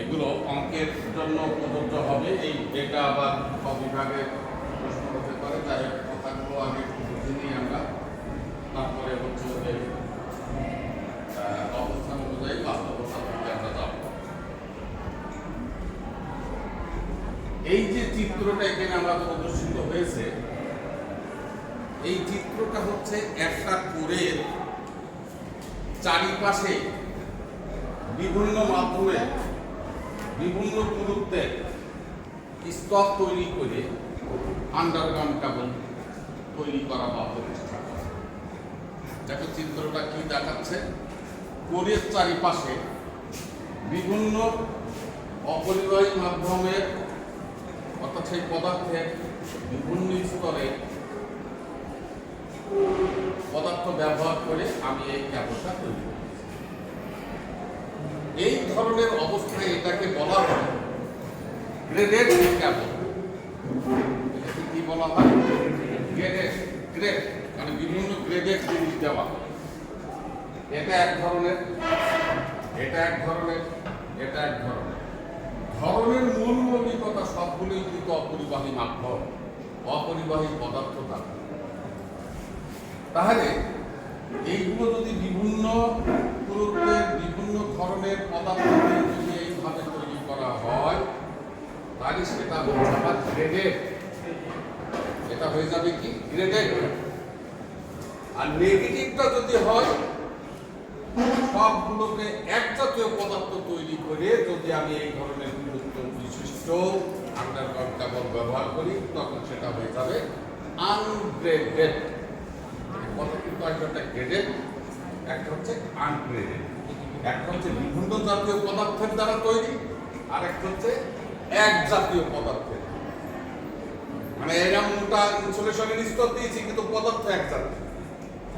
এগুলো অঙ্কের জন্য প্রযোজ্য হবে। এই এটা আবার সব বিভাগে প্রশ্ন হতে পারে, তাই কথাগুলো আগে বুঝে নিই আমরা, তারপরে হচ্ছে ওদের অবস্থান অনুযায়ী বাস্তবতা থেকে আমরা যাব। এই যে চিত্রটা এখানে আমরা প্রদর্শিত হয়েছে, এই চিত্রটা হচ্ছে একটা কোরের চারিপাশে বিভিন্ন মাধ্যমে বিভিন্ন পুরুত্বে স্তর তৈরি করে আন্ডারগ্রাউন্ড কেবল তৈরি করা বা প্রতিষ্ঠা করা। দেখো চিত্রটা কি দেখাচ্ছে, কোরের চারিপাশে বিভিন্ন অপরিবাহী মাধ্যমের অর্থাৎ সেই পদার্থের বিভিন্ন স্তরে পদার্থ ব্যবহার করে আমি এই ক্যাবলটা তৈরি করি। এই ধরনের অবস্থায় এটাকে বলা হয় গ্রেডেড ক্যাবল। এটাকে কি বলা হয়? গ্রেড, মানে বিভিন্ন গ্রেডের জিনিস দেওয়া। এটা এক ধরনের, এটা এক ধরনের, এটা এক ধরনের। ধরনের মূল মৌলিকতা সবগুলোই কিন্তু অপরিবাহী মাধ্যম, অপরিবাহী পদার্থ থাকে। তাহলে এইগুলো যদি বিভিন্ন পুরুত্বের বিভিন্ন ধরনের পদার্থ যদি এইভাবে তৈরি করা হয়, তাহলে সেটা হচ্ছে আবার গ্রেডেড। এটা হয়ে যাবে কি গ্রেডেড। আর নেগেটিভটা যদি হয়, সবগুলোকে এক জাতীয় পদার্থ তৈরি করে যদি আমি এই ধরনের পুরুত্ব বিশিষ্ট আন্ডারগ্রাউন্ড কেবল ব্যবহার করি, তখন সেটা হয়ে যাবে আনগ্রেডেড। কথা কিন্তু একটা গ্রেডেড, একটা হচ্ছে আনগ্রেডেড। একটা হচ্ছে বিভিন্ন জাতীয় পদার্থের দ্বারা তৈরি, আর একটা হচ্ছে এক জাতীয় পদার্থের। মানে এরকম মোটা ইনসুলেশনের স্তর দিয়েছি কিন্তু পদার্থ এক জাতীয়।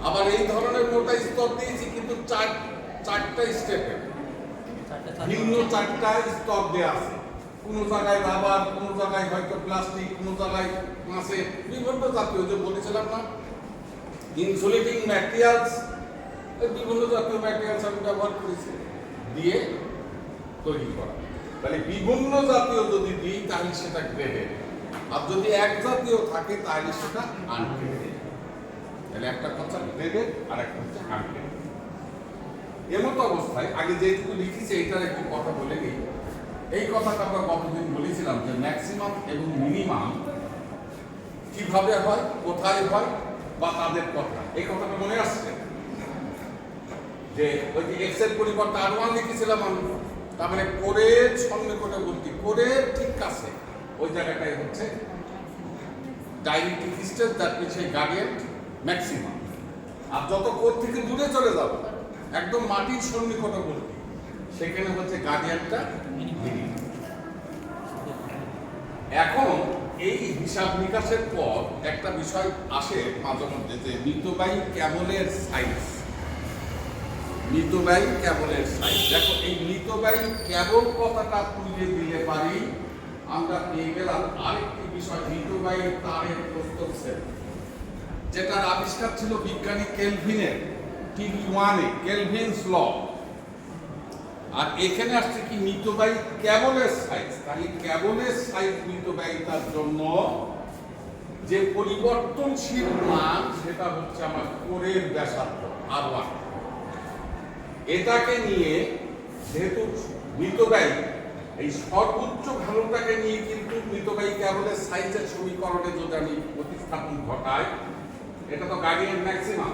আবার এই ধরনের মোটা স্তর দিয়েছি কিন্তু চারটা স্টেপে ভিন্ন চারটা স্তর দেওয়া আছে। কোন জায়গায় রাবার, কোন জায়গায় হয়তো প্লাস্টিক, কোন জায়গায় কাঁচে, বিভিন্ন জাতীয় যে বলেছিলাম না ইনসুলেটিং ম্যাটেরিয়ালস, বিভিন্ন জাতীয় ম্যাটেরিয়ালস আমি ব্যবহার করেছি দিয়ে তৈরি করা। তাহলে বিভিন্ন জাতীয় যদি দিই তাহলে সেটা গ্রেডেড, আর যদি এক জাতীয় থাকে তাহলে সেটা আনগ্রেডেড। তাহলে একটা কথা গ্রেডেড আর একটা হচ্ছে আনগ্রেডেড। এমত অবস্থায় আগে যেটুকু লিখেছি এইটার একটু কথা বলে নিই। এই কথাটা আমরা গতদিন বলেছিলাম যে ম্যাক্সিমাম এবং মিনিমাম কিভাবে হয়, কোথায় হয় বা তাদের কথা, এই কথাটা মনে আসছে যে ওই যে এক্স এর পরিবর্তে আর1 লিখেছিলাম আমি, তার মানে কোরের সন্নিকটবর্তী, কোরের ঠিক কাছে ওই জায়গাটাই হচ্ছে ডাইরেক্টিভ স্টেজ, দ্যাট মিনস সেই গ্রেডিয়েন্ট ম্যাক্সিমাম। আর যত কোর থেকে দূরে চলে যাবে একদম মাটির সন্নিকটবর্তী, সেখানে হচ্ছে গ্রেডিয়েন্টটা মিনিমাম। এখন এই হিসাব নিকাশের পর একটা বিষয় আসে মাঝে মধ্যে যে মিতব্যয়ী ক্যাবলের সাইজ। মিতব্যয়ী ক্যাবলের সাইজ, দেখো এই মিতব্যয়ী ক্যাবল কথাটা তুলে দিলে পারি আমরা পেয়ে গেলাম আরেকটি বিষয়, মিতব্যয়ী তারের প্রস্থচ্ছেদ, যেটার আবিষ্কার ছিল বিজ্ঞানী কেলভিনের T1-এ, কেলভিনস ল। আর এখানে আসছে কি মিতব্যয়ী ক্যাবলের সাইজ। তাহলে ক্যাবলের সাইজ মিতব্যয়িতার জন্য যে পরিবর্তনশীল মান সেটা হচ্ছে আমার কোরের ব্যাসার্ধ R1। এটাকে নিয়ে যেহেতু মিতব্যয়ী, এই সর্বোচ্চ ভ্যালুটাকে নিয়ে কিন্তু মিতব্যয়ী ক্যাবলের সাইজের সমীকরণে যদি আমি প্রতিস্থাপন ঘটাই, এটা তো গ্রেডিয়েন্ট ম্যাক্সিমাম,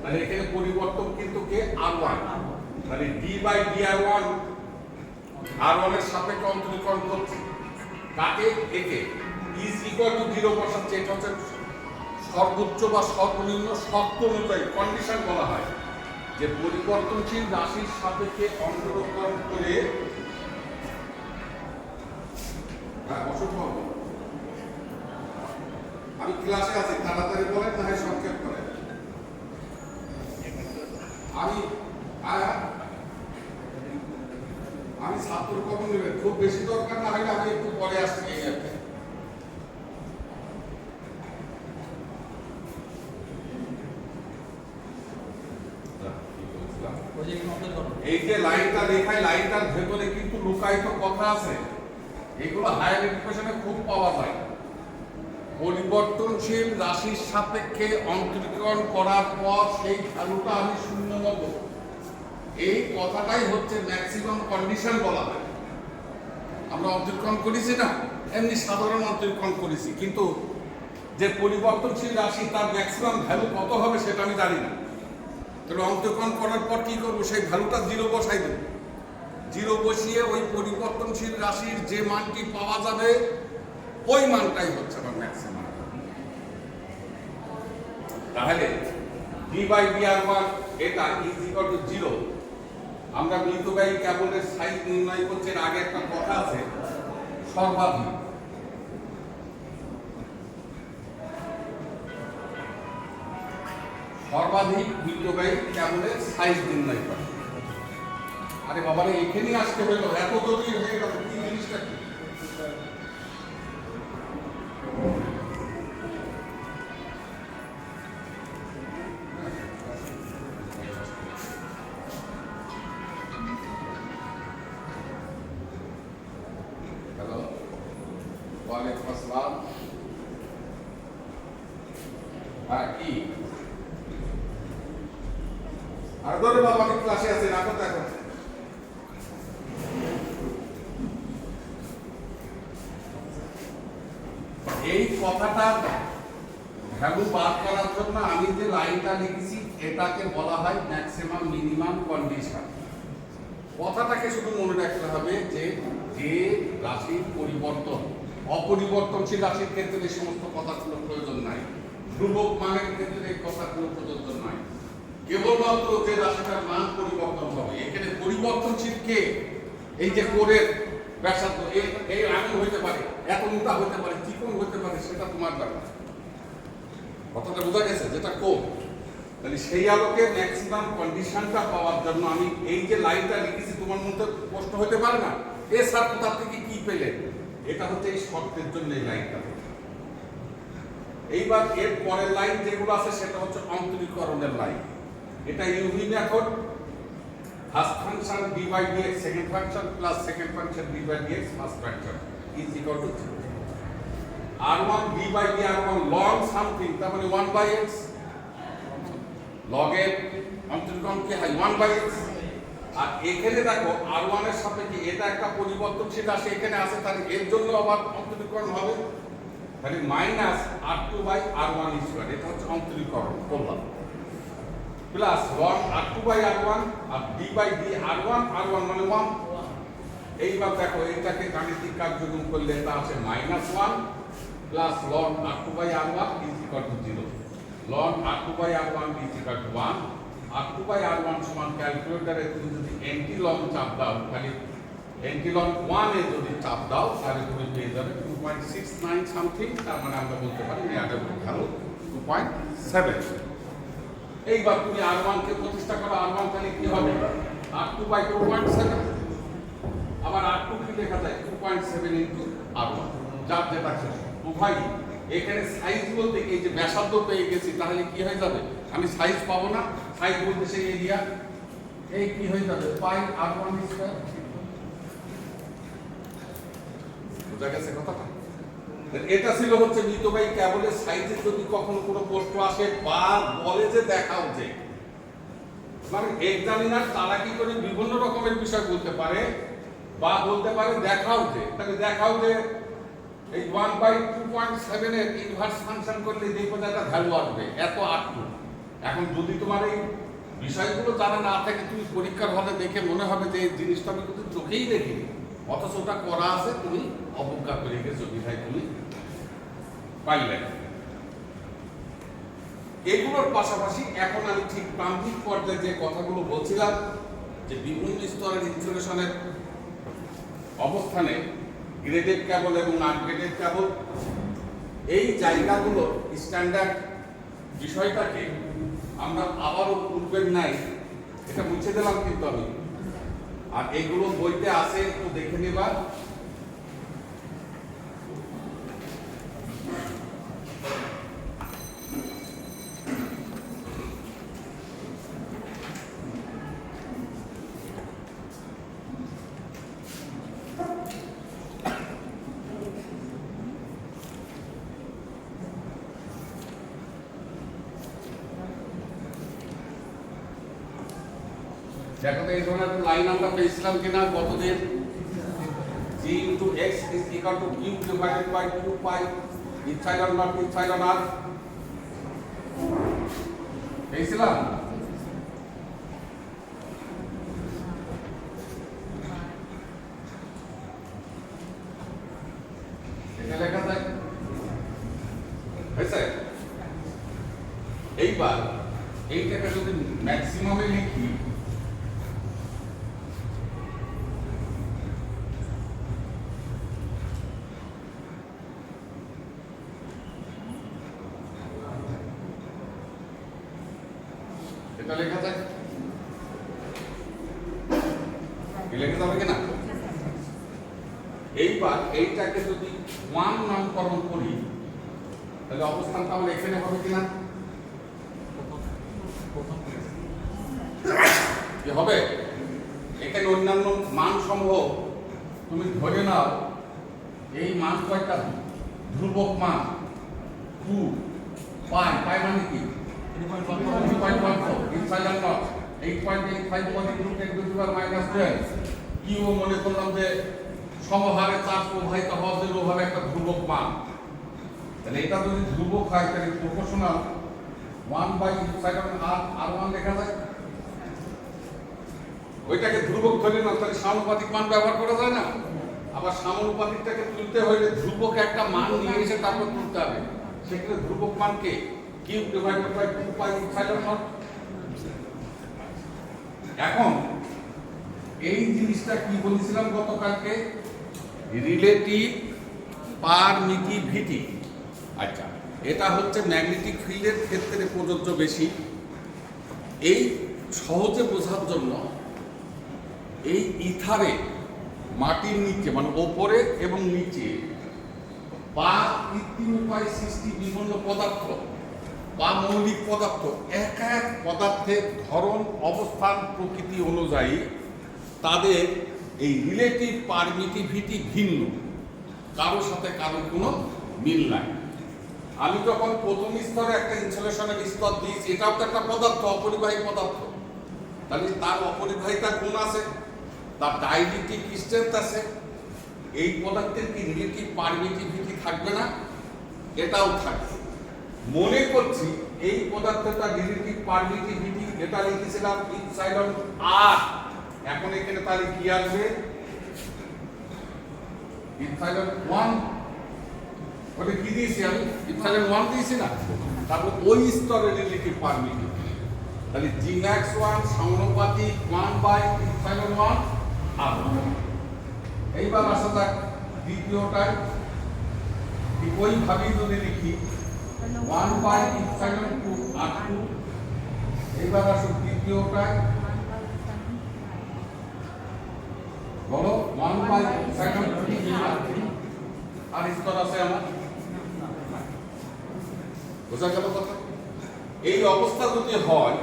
তাহলে এখানে পরিবর্তন কিন্তু কে R1। মানে d/dr1 R1 এর সাপেক্ষে অন্তরীকরণ করছে কাকে, একে, ইজ ইকুয়াল টু 0 বসাচ্ছে। এটা হচ্ছে সর্বোচ্চ বা সর্বনিম্ন শর্ত অনুযায়ী কন্ডিশন বলা হয় যে পরিবর্তনশীল রাশির সাপেক্ষে অন্তরীকরণ করে। আমি ক্লাসে আছি, তাড়াতাড়ি বলেন না হয় সংক্ষেপ করেন। আমি ছাত্র কখন নেবেন, খুব বেশি দরকার না হলে আমি একটু পরে আসছি। এই যে লাইনটা দেখায়, লাইনটার ভেতরে কিন্তু লুকানো বাস্তবায়িত কথা আছে, এগুলো হায়ার এডুকেশনে খুব পাওয়া যায়। পরিবর্তনশীল রাশির সাপেক্ষে অন্তরীকরণ করার পর সেই ভ্যালুটা আমি শূন্য নেব, এই কথাটাই হচ্ছে ম্যাক্সিমাম কন্ডিশন বলা হয়। আমরা অন্তরীকরণ করেছি না, এমনি সাধারণ অন্তরীকরণ করেছি, কিন্তু যে পরিবর্তনশীল রাশি তার ম্যাক্সিমাম ভ্যালু কত হবে সেটা আমি জানি না। তাহলে অন্তরীকরণ করার পর কি করবো, সেই ভ্যালুটা জিরো বসাই দেব। জিরো বসিয়ে ওই পরিবর্তনশীল রাশির যে মানটি পাওয়া যাবে ওই মানটাই হচ্ছে আমার ম্যাক্সিমাম। তাহলে d/dr1 এটা ইজ ইকুয়াল টু 0। আমরা মিতব্যয়ী কেবলের সাইজ নির্ণয় করছি, এর আগে একটা কথা আছে, সর্বাধিক মিতব্যয়ী কেবলের সাইজ নির্ণয় করে। আরে বাবারে এখানেই আসতে হইলো, এত জটিল হয়ে গেল, কি জিনিসটা কি? হ্যালো, ওয়ালাইকুম আসসালাম। হ্যাঁ, কি আর ধরে বাবা, আমি ক্লাসে আছি, রাখো তো এখন। এই কথাটা ভ্যালু বার করার জন্য আমি যে লাইনটা লিখেছি এটাকে বলা হয় ম্যাক্সিমাম মিনিমাম কন্ডিশন। কথাটাকে শুধু মনে রাখতে হবে যে যে রাশির পরিবর্তন, অপরিবর্তনশীল রাশির ক্ষেত্রে এই সমস্ত কথাগুলো প্রয়োজন নাই, ধ্রুবক মানের ক্ষেত্রে এই কথাগুলো প্রযোজ্য নয়। কেবলমাত্র যে রাশিটার মান পরিবর্তন হবে, এখানে পরিবর্তনশীল কে, এই যে কোরের ব্যাসার্ধ, এই আঙুল হইতে পারে, এত মোটা হইতে পারে, চিকন হইতে পারে, সেটা তোমার ব্যাপার। কথাটা বোঝা গেছে? যেটা কোর, তাহলে সেই আলোকে ম্যাক্সিমাম কন্ডিশনটা পাওয়ার জন্য আমি এই যে লাইনটা লিখেছি, তোমার মধ্যে প্রশ্ন হতে পারে না এ স্যার কোথা থেকে কি পেলেন, এটা হচ্ছে এই শর্তের জন্য এই লাইনটা। এইবার এর পরের লাইন যেগুলো আছে সেটা হচ্ছে অন্তরীকরণের লাইন। এটা UV method, first function d/dx second function plus second function d/dx first function is equal two 0। r1 d/dr1 log something, তার মানে 1/x, log এর অন্তরীকরণ কি হয় 1/x। আর এখানে দেখো r1 এর সাপেক্ষে এটা একটা পরিবর্তনশীল রাশি এখানে আছে, তাহলে এর জন্য আবার অন্তরীকরণ হবে, তাহলে মাইনাস r2/r1 স্কয়ার, এটা হচ্ছে অন্তরীকরণ করলাম, প্লাস log r2/r1 আর d/dr1, r1 মানে 1। এইবার দেখো এটাকে গাণিতিক কার্যগুণ করলে এটা আছে -1 plus log r2/r1 is equal two 0। log r2/r1 is equal two 1। r2/r1 সমান ক্যালকুলেটরে তুমি যদি এন্টি-লগ চাপ দাও, খালি এন্টি-লগ 1 এ যদি চাপ দাও তাহলে তুমি পেয়ে যাবে 2.69 সামথিং, তার মানে আমরা বলতে পারি এটা ভ্যালু 2.7। এইবার তুমি r1 কে প্রতিষ্ঠা করো, r1 তাহলে কি হবে r2/2.7, আবার r2 কি লেখা যায় 2.7 ইনটু r1, যার যেটা শেষ উভয়। এখানে সাইজ বলতে এই যে ব্যাসার্ধ পেয়ে গেছি, তাহলে কি হয়ে যাবে, আমি সাইজ পাবো না, সাইজ বলতে সেই এরিয়া, এই কি হয়ে যাবে পাই r1 স্কয়ার। বুঝা গেছে কথাটা? এটা ছিল হচ্ছে মিতব্যয়ী কেবলের সাইজে যদি কখনো কোনো প্রশ্ন আসে বা বলে যে দেখাও, যে মানে এক্সামিনার তারা কি করে বিভিন্ন রকমের বিষয় বলতে পারে, বা বলতে পারে দেখাও যে, তাহলে দেখাও যে এই 1/2.7 এর ইনভার্স ফাংশন করলে দেখো যে একটা ভ্যালু আসবে এত r2। এখন যদি তোমার এই বিষয়গুলো জানা না থাকে, তুমি পরীক্ষার হলে দেখে মনে হবে যে এই জিনিসটা আমি কিন্তু চোখেই দেখিনি, অথচ ওটা করা আছে, তুমি অবজ্ঞা করে গেছো, বিধায় তুমি পাইলে। এগুলোর পাশাপাশি এখন আমি ঠিক প্রান্তিক পর্যায়ে যে কথাগুলো বলছিলাম, যে বিভিন্ন স্তরের ইনসুলেশনের অবস্থানে গ্রেডেড কেবল এবং আনগ্রেডেড কেবল, এই জায়গাগুলো স্ট্যান্ডার্ড বিষয়টাকে আমরা আবারও পূর্বের নাই এটা মুছে দিলাম কিন্তু আমি, আর এগুলো বইতে আছে, একটু দেখে নেবা। দেখো তো এই ধরনের লাইন আমরা পেয়েছিলাম কিনা কতদিন g into x is equal to q divided by 2 pi epsilon naught epsilon r পেয়েছিলাম। এটা লেখা যায় হয়েছে। এইবার এইটাকে যদি ম্যাক্সিমামে লিখি এটা লেখা যায়, লেখা যাবে কিনা? এইবার এইটাকে যদি 1 নামকরণ করি তাহলে অবস্থানটা আমার এখানে হবে কিনা? কি হবে? এখানে অন্যান্য মান সমূহ তুমি ধরে নাও, এই মান কয়টা? ধ্রুবক মান 2 পাই, পাই মানে কি? 3.14 epsilon naught 8.85 point √ 10 to the power -12। কিও মনে করলাম যে সমহারে চার্জ প্রবাহিত হওয়ার জন্য ওভাবে একটা ধ্রুবক মান, তাহলে এটা যদি ধ্রুবক হয় তাহলে প্রপোর্শনাল 1/ইপসাইলন r1 লেখা যায়। ওইটাকে ধ্রুবক ধরে না তাহলে সমানুপাতিক মান ব্যবহার করা যায় না। আবার সমানুপাতিকটাকে তুলতে হলে ধ্রুবক একটা মান নিয়ে এসে তারপর তুলতে হবে। সেক্ষেত্রে ধ্রুবক মানকে q divided by 2 pi epsilon naught. এখন এই জিনিসটা কি বলেছিলাম গতকালকে? Relative permittivity. আচ্ছা, এটা হচ্ছে ম্যাগনেটিক ফিল্ডের ক্ষেত্রে প্রযোজ্য বেশি। এই সহজে বোঝার জন্য এই ইথারে মাটির নিচে মানে ওপরে এবং নিচে বা কৃত্রিম উপায়ে সৃষ্টি বিভিন্ন পদার্থ বা মৌলিক পদার্থ, এক এক পদার্থের ধরন, অবস্থান, প্রকৃতি অনুযায়ী তাদের এই রিলেটিভ পারমিটিভিটি ভিন্ন, কারোর সাথে কারোর কোনো মিল নাই। আমি যখন প্রথম স্তরে একটা ইনসুলেশনের স্তর দিয়েছি, এটাও তো একটা পদার্থ, অপরিবাহী পদার্থ, তাহলে তার অপরিবাহিতা গুণ আছে, তার ডাইলেকট্রিক স্ট্রেংথ আছে। এই পদার্থের কি রিলেটিভ পারমিটিভিটি থাকবে না? এটাও থাকবে। মনে করছি এই পদার্থটা রিলেটিভ পারমিটিভিটি এটা লিখেছিলাম ইপসাইলন r। এখন এখানে তাহলে কি আসবে? ইপসাইলন 1। ওটা কি দিয়েছি আমি? ইপসাইলন 1 দিয়েছি না? তারপর ওই স্তরের রিলেটিভ পারমিটিভিটি, তাহলে Gmax 1 সমানুপাতিক 1/ইপসাইলন 1 r। এইবার আসা যাক দ্বিতীয়টায়, ঠিক ওইভাবেই যদি লিখি 1/ইপসাইলন 2 r2। এইবার আসো তৃতীয়টায়, বলো 1/ইপসাইলন 3 r3। আর স্তর আছে আমার, বোঝা গেল কথা? এই অবস্থা যদি হয়,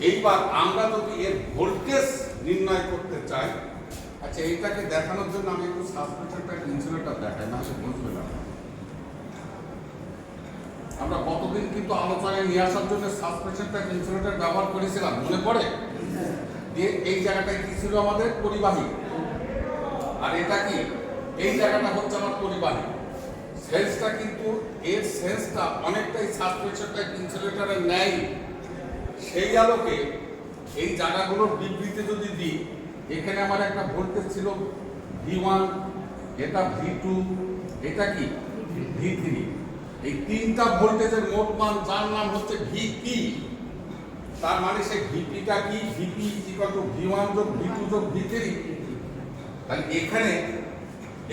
এইবার আমরা যদি এর ভোল্টেজ নির্ণয় করতে চাই, আচ্ছা এইটাকে দেখানোর জন্য আমি একটু সাসপেন্সরটা ইনসুলেটর দেখাই, না সে বুঝবে না। আমরা কতদিন কিন্তু আলোচনায় নিয়ে আসার জন্য সাসপেন্সরটা ইনসুলেটর ব্যবহার করেছিলাম, মনে পড়ে? যে এই জায়গাটায় কি ছিল আমাদের? পরিবাহী। আর এটা কি? এই জায়গাটা হচ্ছে আমার পরিবাহী। সেন্সটা কিন্তু এর সেন্সটা অনেকটাই সাসপেন্সরটা ইনসুলেটরের ন্যায়। সেই আলোকে এই জায়গাগুলোর বিবৃতি যদি দিই, এখানে আমার একটা ভোল্টেজ ছিল V1, এটা V2, এটা কি V3। এই তিনটা ভোল্টেজের মোট মান যার নাম হচ্ছে VP। তার মানে সেই VPটা কি? VP V1 যোগ V2 যোগ V3। তাহলে এখানে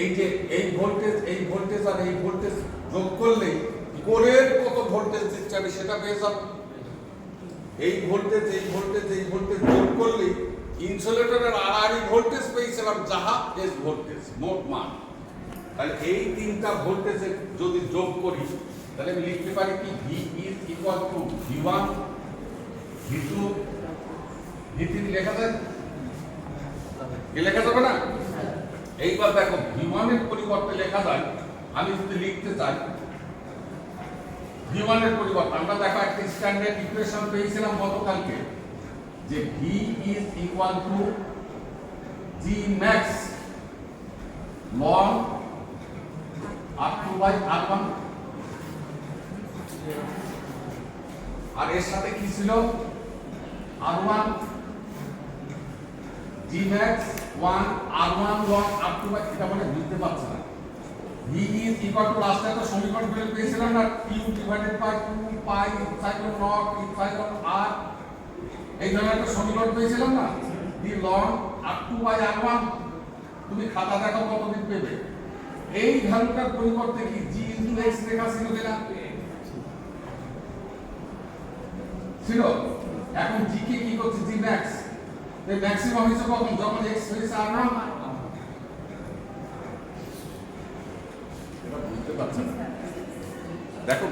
এই যে এই ভোল্টেজ আর এই ভোল্টেজ যোগ করলে কোরের কত ভোল্টেজ দিচ্ছে আমি সেটা পেয়ে যাব। এই ভোল্টেজ যোগ করলে ইনসুলেটরের আড়াআড়ি ভোল্টেজ পেয়েছিলাম, যাহা এস ভোল্টেজ মোট মান। তাহলে এই তিনটা ভোল্টেজে যদি যোগ করি তাহলে আমি লিখতে পারি কি? V is equal to V1 V2 V3 লেখা যায় কি? লেখা যাবে না? এইবার দেখো V1 এর পরিবর্তে লেখা যায়, আমি যদি লিখতে চাই V1 এর পরিবর্তে, আমরা দেখো একটা স্ট্যান্ডার্ড ইকুয়েশন পেয়েছিলাম গতকালকে, যে V is equal to G max ln R2 by R1, আর এর সাথে কি ছিল R1 G max 1 R1 log R2 by, এটা মানে বুঝতে পারছ না। V is equal to last একটা সমীকরণ বের পেয়েছিলাম না, Q divided by 2 pi epsilon naught epsilon R, এই ধরনের একটা সমীকরণ পেয়েছিলাম না, D log R2 by R1। তুমি খাতা দেখো কতদিন পেবে। এই ভ্যালুটার পরিবর্তে কি G into X লেখা ছিল কিনা? ছিল। এখন G কে কি করছে? G max, এই ম্যাক্সিমাম হইছে কখন? যখন X হইছে R1। এটা বুঝতে পারছেন? দেখো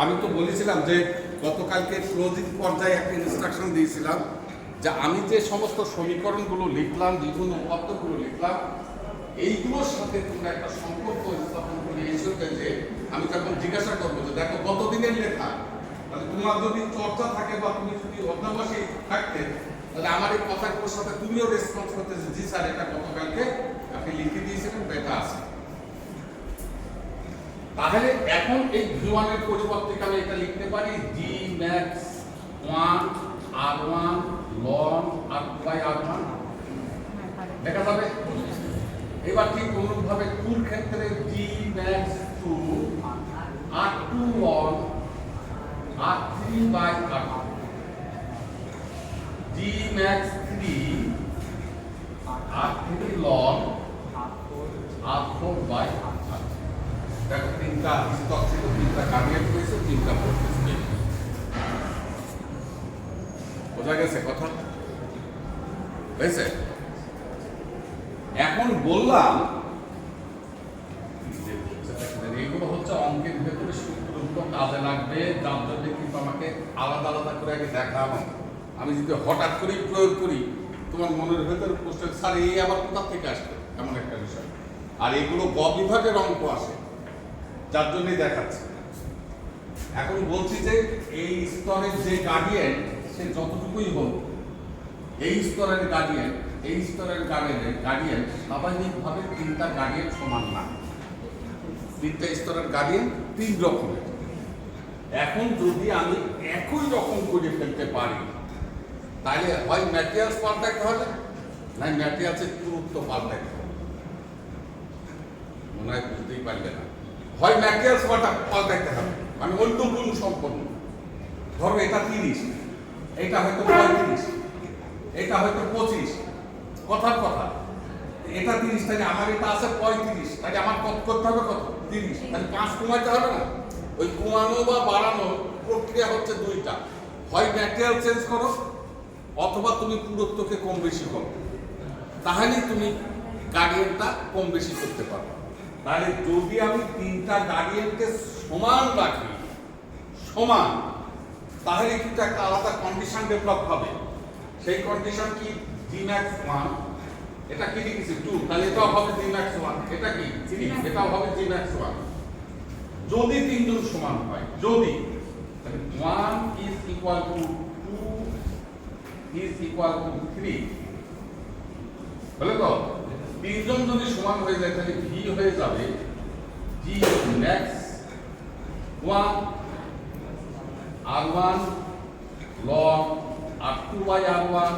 আমি তো বলেছিলাম যে গতকালকে ক্লোজিং পর্যায়ে একটা ইনস্ট্রাকশন দিয়েছিলাম যে আমি যে সমস্ত সমীকরণগুলো লিখলাম, বিভিন্ন পদ্ধতিগুলো লিখলাম, এইগুলোর সাথে তোমরা একটা সম্পর্ক স্থাপন করে এসেছে যে আমি যখন জিজ্ঞাসা করবো যে দেখো কতদিনের লেখা, তাহলে তোমার যদি চর্চা থাকে বা তুমি যদি অধ্যাবসে থাকতে, তাহলে আমার এই কথাগুলোর সাথে তুমিও রেসপন্স করতে যে জি স্যার এটা গতকালকে আপনি লিখে দিয়েছিলেন, এটা আছে। তাহলে এখন এই V1 এর পরিবর্তে আমি এটা লিখতে পারি G max 1 R1 ln R2 by R1 লেখা যাবে। এবার ঠিক অনুরূপভাবে টুর ক্ষেত্রে G max 2 R2 ln R3 by R2, G max 3 R3 ln R4 by R4। দেখো তিনটা স্টক ছিল, তিনটা কামিয়ে হয়েছে, তিনটা পড়তেছে। বোঝা গেছে কথা? হয়েছে? এখন বললাম এইগুলো হচ্ছে অঙ্কের ভেতরে সূত্রগুলো কাজে লাগবে, যার জন্য কিন্তু আমাকে আলাদা আলাদা করে আগে দেখাবো। আমি যদি হঠাৎ করেই প্রয়োগ করি, তোমার মনের ভেতরে প্রশ্ন, স্যার এই আবার কোথা থেকে আসবে, এমন একটা বিষয়। আর এগুলো গ বিভাগের অঙ্ক আসে, যার জন্যই দেখাচ্ছে। এখন বলছি যে এই স্তরের যে গার্ডিয়ান, সে যতটুকুই হোক, এই স্তরের গার্ডিয়ান, এই স্তরের গার্ডিয়ান স্বাভাবিকভাবে তিনটা গার্ডিয়ান সমান না। তিনটা স্তরের গার্ডিয়ান তিন রকমের। এখন যদি আমি একই রকম করে ফেলতে পারি, তাহলে হয় ম্যাটেরিয়ালস পাল্টাইতে হবে, না ম্যাটেরিয়ালসের পুরুত্ব পাল্টাইতে হবে। মনে হয় বুঝতেই পারবে না। হয় ম্যাটেরিয়ালস পাল্টাইতে হবে, মানে অন্য গুণ সম্পন্ন। ধরো এটা 30, এটা হয়তো 35, এটা হয়তো 25, কথার কথা। এটা 30, তাহলে আমার এটা আছে 35, তাহলে আমার কত করতে হবে? কত? 30, তাহলে 5 কমাইতে হবে না? ওই কমানো বা বাড়ানো প্রক্রিয়া হচ্ছে দুইটা, হয় ম্যাটেরিয়াল চেঞ্জ করো অথবা তুমি পুরুত্বকে কম বেশি করো, তাহলেই তুমি গার্ডিয়ানটা কম বেশি করতে পারো। তাহলে যদি আমি তিনটা গার্ডিয়ানকে সমান রাখি, সমান, তাহলে কিন্তু একটা আলাদা কন্ডিশন ডেভেলপ হবে। সেই কন্ডিশন কি? G max 1, এটা কি লিখেছি 2, তাহলে এটাও হবে G max 1, এটা কি 3, এটাও হবে G max 1। যদি তিনজন সমান হয়, যদি, তাহলে 1 is equal to 2 is equal to 3, বলে তো তিনজন যদি সমান হয়ে যায়, তাহলে V হয়ে যাবে G max 1 R1 log R2 by R1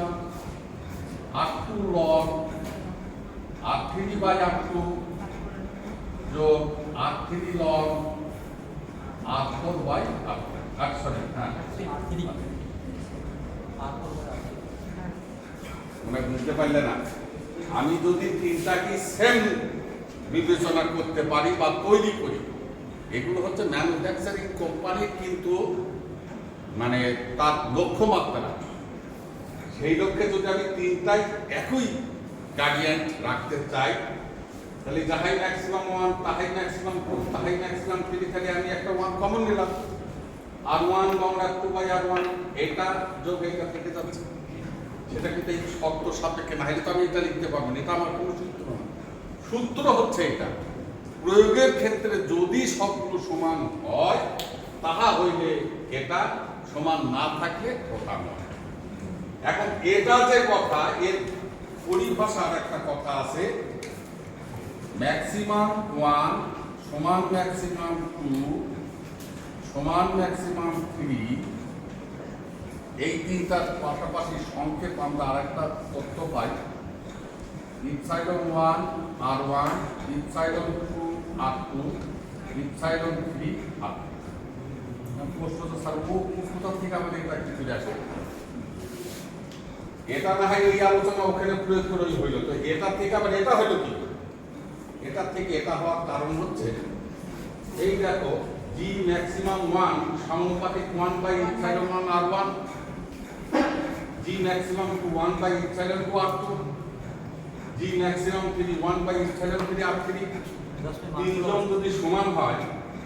R2 log R3 by R2 যোগ R3 log R4 by R4, sorry হ্যাঁ মনে বুঝতে পারলে না? আমি যদি তিনটাকে সেম বিবেচনা করতে পারি বা তৈরি করি, এগুলো হচ্ছে ম্যানুফ্যাকচারিং কোম্পানির কিন্তু মানে তার লক্ষ্যমাত্রা, সেই লক্ষ্যে যদি আমি তিনটাই একই গার্ডিয়ান রাখতে চাই, তাহলে যাহাই ম্যাক্সিমাম 1, তাহাই ম্যাক্সিমাম 2, তাহাই ম্যাক্সিমাম 3, তাহলে আমি একটা 1 কমন নিলাম, R1 long R2 by R1, এটা যোগ এটা থেকে যাচ্ছে। সেটা কিন্তু এই শর্ত সাপেক্ষে না হলে তো আমি এটা লিখতে পারবো না, এটা আমার কোনো সূত্র না। সূত্র হচ্ছে এটা, প্রয়োগের ক্ষেত্রে যদি সবগুলো সমান হয়, তাহা হইলে এটা, সমান না থাকলে ওটা নয়। এখন এটা যে কথা, এর পরিভাষার একটা কথা আছে, ম্যাক্সিমাম 1 সমান ম্যাক্সিমাম 2 সমান ম্যাক্সিমাম 3। এই তিনটার পাশাপাশি সংক্ষেপ আমরা আরেকটা তথ্য পাই, epsilon 1 R1, epsilon 2 R2, epsilon 3 R3। প্রশ্ন তো স্যার কোথা থেকে আমাদের এটা কি চলে আসে? এটা না হয় এই আলোচনা ওখানে প্রয়োগ করেই হইল, তো এটা থেকে আবার এটা হলো কি? এটা থেকে এটা হওয়ার কারণ হচ্ছে এই দেখো, জি ম্যাক্সিমাম 1 সমানুপাতিক 1 by epsilon 1 R1, G maximum 2 1 by epsilon 2 R2, G maximum 3 1 by epsilon 3 R3। তিনজন যদি সমান হয়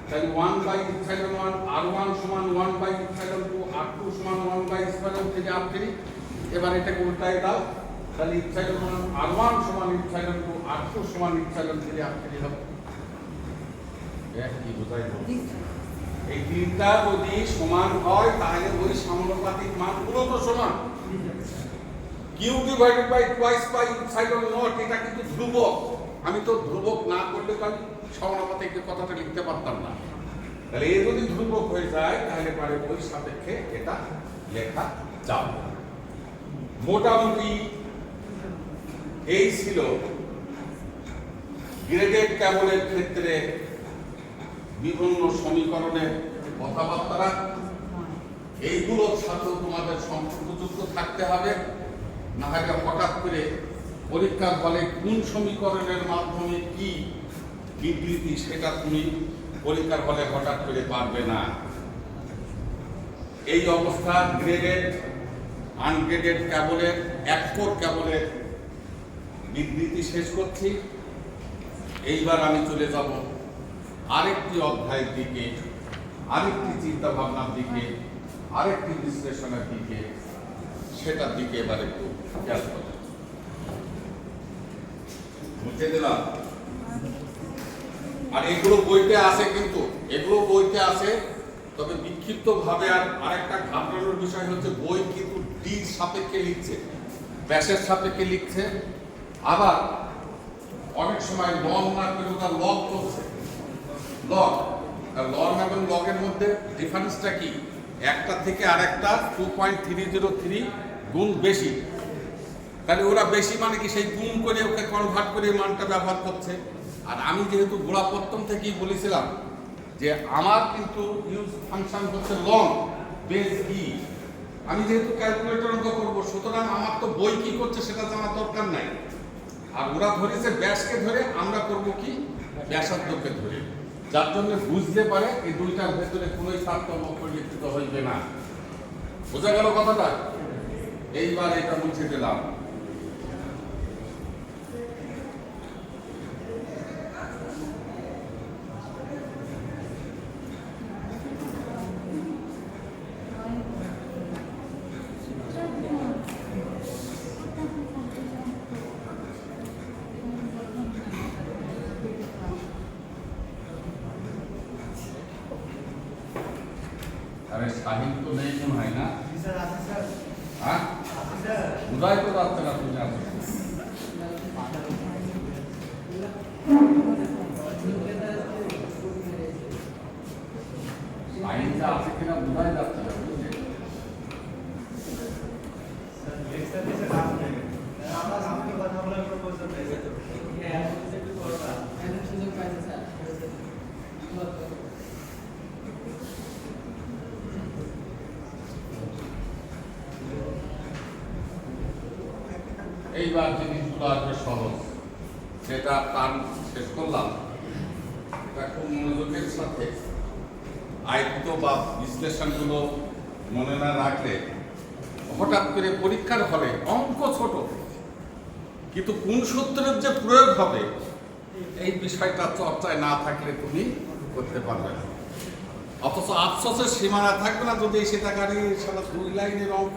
তাহলে 1 বাই ইপসাইলন 1 R1 সমান 1 বাই ইপসাইলন 2 R2 সমান 1 বাই ইপসাইলন 3 R3। এবার এটাকে উল্টায় দাও, তাহলে ইপসাইলন 1 R1 সমান ইপসাইলন 2 R2 সমান ইপসাইলন 3 R3 হবে। কি বোঝাই? এই তিনটা যদি সমান হয় তাহলে ওই সমানুপাতিক মানগুলো তো সমান। Q divided by twice by epsilon naught, এটা কিন্তু ধ্রুবক। আমি তো ধ্রুবক না করলে তো আমি সমানুপাতিক কথাটা লিখতে পারতাম না। তাহলে এ যদি ধ্রুবক হয়ে যায় তাহলে পরে ওই সাপেক্ষে এটা লেখা যাবে। মোটামুটি এই ছিল গ্রেডেড ক্যাবলের ক্ষেত্রে বিভিন্ন সমীকরণের কথাবার্তা। এইগুলোর সাথেও তোমাদের সম্পর্কযুক্ত থাকতে হবে, না হলে হঠাৎ করে পরীক্ষার ফলে কোন সমীকরণের মাধ্যমে কি বিবৃতি সেটা তুমি পরীক্ষার ফলে হঠাৎ করে পারবে না। এই অবস্থা গ্রেডেড আনগ্রেডেড ক্যাবলের একক ক্যাবলের বিবৃতি শেষ করছি। এইবার আমি চলে যাব আরেকটি অধ্যায়ের দিকে, আরেকটি চিন্তা ভাবনার দিকে, আরেকটি বিশ্লেষণের দিকে। সেটার দিকে এবার একটু খেয়াল করো। বুঝতে দিলাম? আর এগুলো বইতে আছে, কিন্তু এগুলো বইতে আছে, তবে বিক্ষিপ্ত ভাবে। আর আরেকটা ঘাবড়ানোর বিষয় হচ্ছে বই কিন্তু ডি সাপেক্ষে লিখছে, ব্যাসের সাপেক্ষে লিখছে, আবার অনেক সময় লং না করে ওটা লগ করছে। লগ এবং লগের মধ্যে ডিফারেন্সটা কি? একটা থেকে আরেকটা 2.303 গুণ বেশি। তাহলে ওরা বেশি মানে কি সেই গুণ করে ওকে কনভার্ট করে মানটা ব্যবহার করছে। আর আমি যেহেতু গোড়া প্রথম থেকেই বলেছিলাম যে আমার কিন্তু ইউজ ফাংশন হচ্ছে লং বেস ই। আমি যেহেতু ক্যালকুলেটর অঙ্ক করবো, সুতরাং আমার তো বই কি করছে সেটা জানার দরকার নাই। আর ওরা ধরেছে ব্যাসকে ধরে, আমরা করব কি ব্যাসার্ধকে ধরে, যার জন্য বুঝতে পারে এই দুইটার ভেতরে কোনোই তারতম্য পরিলক্ষিত হইবে না। বোঝা গেল কথাটা? এইবার এটা মুছে দিলাম। আরে শাহিন তো নেই মনে হয় না? হ্যাঁ, বুঝাই তো যাচ্ছে না। তুমি আসো, শাহিনটা আছে কিনা বুঝাই যাচ্ছে না। বুঝলে এইবার জিনিসগুলো আসবে সহজ, সেটা প্ল্যান শেষ করলাম। এটা খুব মনোযোগের সাথে আয়ত্ত বা বিশ্লেষণগুলো মনে না রাখলে হঠাৎ করে পরীক্ষার হলে অঙ্ক ছোট, কিন্তু কোন সূত্রের যে প্রয়োগ হবে এই বিষয়টা চর্চায় না থাকলে তুমি করতে পারবে না। অথচ আফসোসের সীমানা থাকবে না যদি সেটা গাড়ি সারা 2 লাইনের অঙ্ক,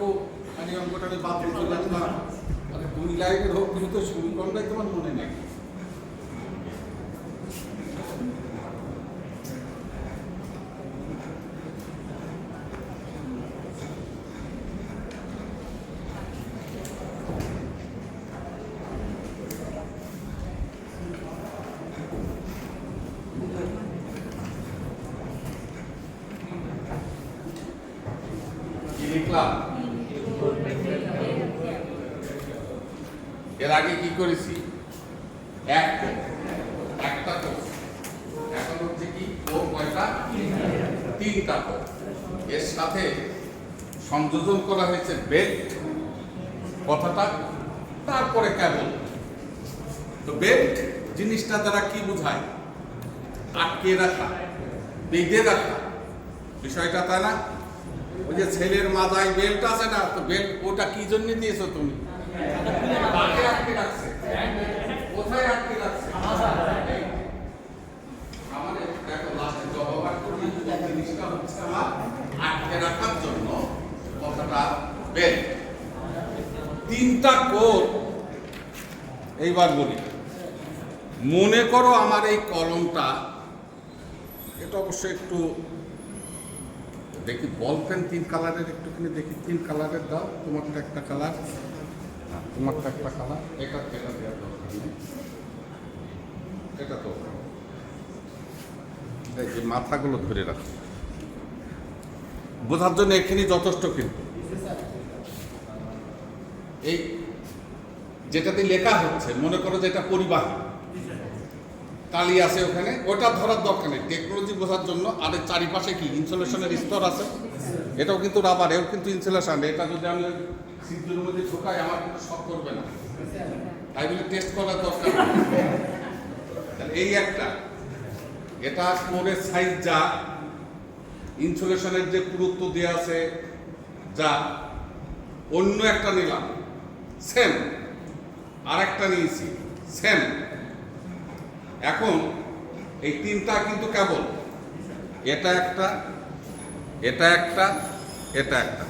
আমি অঙ্কটা বাদ দিয়ে চলে আসলাম। 2 লাইনের হোক, কিন্তু সমীকরণটাই তোমার মনে নেই। লিখলাম। এর আগে কি করেছি? একটা কোষ। এখন হচ্ছে কি কোর কয়টা? তিনটা কোর। এর সাথে সংযোজন করা হয়েছে বেল্ট কথাটা, তারপরে কেবল। তো বেল্ট জিনিসটা দ্বারা কি বোঝায়? আটকে রাখা, বেঁধে রাখা বিষয়টা, তাই না? ওই যে ছেলের মাথায় বেল্ট আছে না, তো বেল্ট ওটা কি জন্য দিয়েছো তুমি? কাকে আটকে রাখছে? কোথায় আটকে রাখছে? আমাদের দেখো লাস্টে ব্যবহার করি জিনিসটা হচ্ছে আমার আটকে রাখার জন্য কথাটা বেল্ট। তিনটা কোর। এইবার বলি, মনে করো আমার এই কলমটা, এটা অবশ্যই একটু দেখি বল পেন 3 কালারের, একটুখানি দেখি 3 কালারের দাও। তোমারটা একটা কালার, তোমারটা একটা কালার, এটা দেওয়ার দরকার নেই, এটা তো যে মাথাগুলো ধরে রাখো বোঝার জন্য এখানে যথেষ্ট। কিন্তু এই যেটাতে লেখা হচ্ছে, মনে করো যে এটা পরিবাহী, কালি আছে ওখানে, ওটা ধরার দরকার নেই টেকনোলজি বোঝার জন্য। আর চারিপাশে কি ইনসুলেশনের স্তর আছে, এটাও কিন্তু রাবার, এও কিন্তু ইনসুলেশন। এটা যদি আমি সিদ্ধের মধ্যে ঢোকাই আমার কিন্তু শক করবে না, তাই বলে টেস্ট করার দরকার নেই। এই একটা, এটা কোরের সাইজ যা, ইনসুলেশনের যে পুরুত্ব দেওয়া আছে যা, অন্য একটা নিলাম সেম, আর একটা নিয়েছি সেম। এখন এই তিনটা কিন্তু কেবল, এটা একটা, এটা একটা, এটা একটা,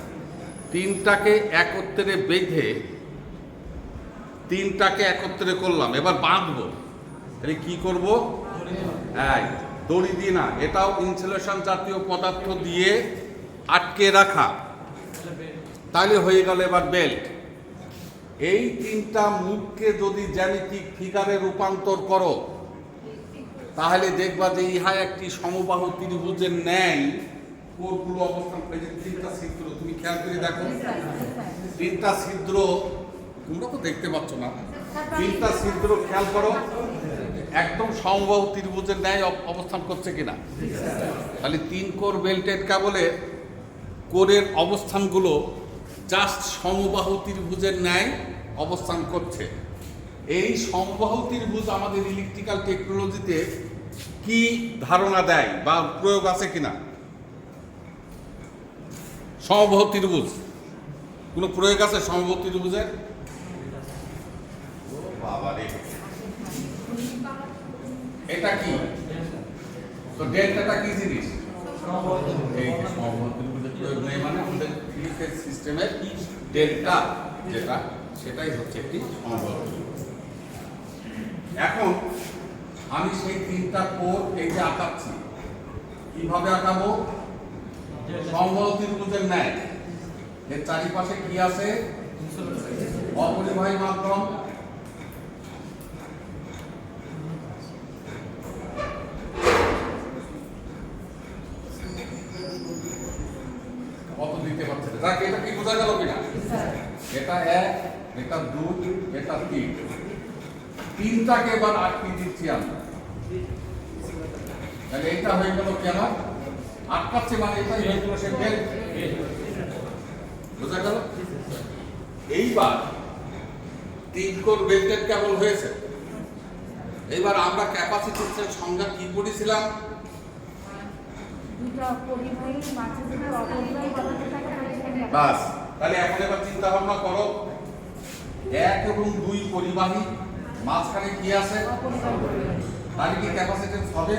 তিনটাকে একত্রে বেঁধে তিনটাকে একত্রে করলাম। এবার বাঁধবো, তাহলে কি করব? দড়ি দিয়ে না, এটাও ইনসুলেশন জাতীয় পদার্থ দিয়ে আটকে রাখা, তাহলে হয়ে গেল এবার বেল্ট। এই তিনটা মুখকে যদি জ্যামিতিক ফিগারে রূপান্তর করো, তাহলে দেখবা যে ইহা একটি সমবাহু ত্রিভুজের ন্যায় কোরগুলো অবস্থান করে। যে তিনটা ছিদ্র তুমি খেয়াল করে দেখো, তিনটা ছিদ্র, তোমরা তো দেখতে পাচ্ছ না, তিনটা ছিদ্র খেয়াল করো, একদম সমবাহু ত্রিভুজের ন্যায় অবস্থান করছে কিনা? তাহলে 3 কোর বেল্টেড কেবলের কোরের অবস্থানগুলো জাস্ট সমবাহু ত্রিভুজের ন্যায় অবস্থান করছে। এই সমবাহু ত্রিভুজ আমাদের ইলেকট্রিক্যাল টেকনোলজিতে কি ধারণা দেয় বা প্রয়োগ আছে কিনা? সমবাহু ত্রিভুজ কোনো প্রয়োগ আছে সমবাহু ত্রিভুজের? বাবারে, এটা কি? তো ডেল্টাটা কি জিনিস? এই সমবাহু ত্রিভুজের প্রয়োগ নেই, মানে আমাদের থ্রি ফেজ সিস্টেমের ডেল্টা যেটা, সেটাই হচ্ছে একটি সমবাহু ত্রিভুজ। এখন আমি সেই তিনটা কোর এই যে আঁকাচ্ছি, কিভাবে আঁকাবো? সমবাহু ত্রিভুজের ন্যায়। এর চারিপাশে কি আছে? অপরিবাহী মাধ্যম। কত দিতে পারছে? দেখ এটা কি বোঝা গেল কিনা? এটা 1, এটা 2, এটা 3, তিনটাকে এবার আটকে দিচ্ছি আমরা। তাহলে এটা হয়ে গেল কেন? আটকাচ্ছে, মানে এটাই হয়ে গেল সে বেল্ট। বোঝা গেল? এইবার 3 কোর বেল্টেড কেবল হয়েছে। এইবার আমরা ক্যাপাসিট্যান্সের সংজ্ঞা কি পড়েছিলাম? বাস, তাহলে এখন এবার চিন্তা ভাবনা করো, 1 এবং 2 পরিবাহী, মাঝখানে কি আছে? তাহলে কি ক্যাপাসিট্যান্স হবে?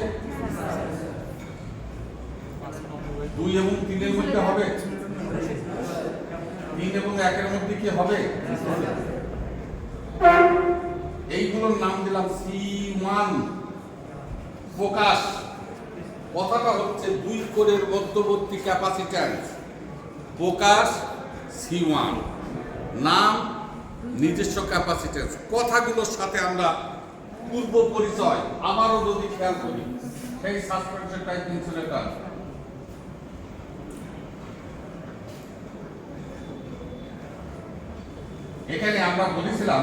2 এবং 3 এর মধ্যে হবে? 3 এবং 1 এর মধ্যে কি হবে? এইগুলোর নাম দিলাম C1 ফোকাস। কথাটা হচ্ছে 2 কোরের মধ্যবর্তী ক্যাপাসিট্যান্স ফোকাস C1, নাম নিজস্ব ক্যাপাসিট্যান্স। কথাগুলোর সাথে আমরা পূর্ব পরিচয় আবারও যদি খেয়াল করি, সেই সাসপেনশন টাইপ ইনসুলেটর এখানে আমরা বলেছিলাম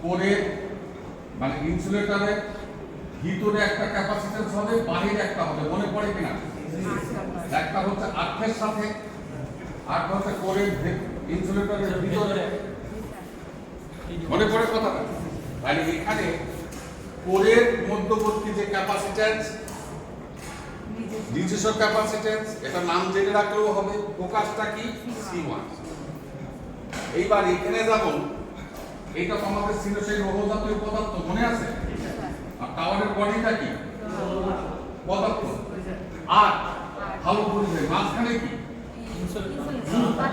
কোরের মানে ইনসুলেটরের ভিতরে একটা ক্যাপাসিট্যান্স হবে, বাইরে একটা হবে, মনে পড়ে কিনা? একটা হচ্ছে আর্থের সাথে, আর হচ্ছে কোরের ইনসুলেটরের ভিতরে, মনে পড়ে কথাটা? তাহলে এখানে কোরের মধ্যবর্তী যে ক্যাপাসিট্যান্স, নিজস্ব ক্যাপাসিট্যান্স, এটা নাম জেনে রাখলেও হবে। ফোকাসটা কি? C1। এইবার এখানে যেমন এটা তো আমাদের ছিল সেই লৌহজাতীয় পদার্থ, মনে আছে? আর টাওয়ারের বডিটা কি? পদার্থ। আর ভালো বুঝবে মাঝখানে কি?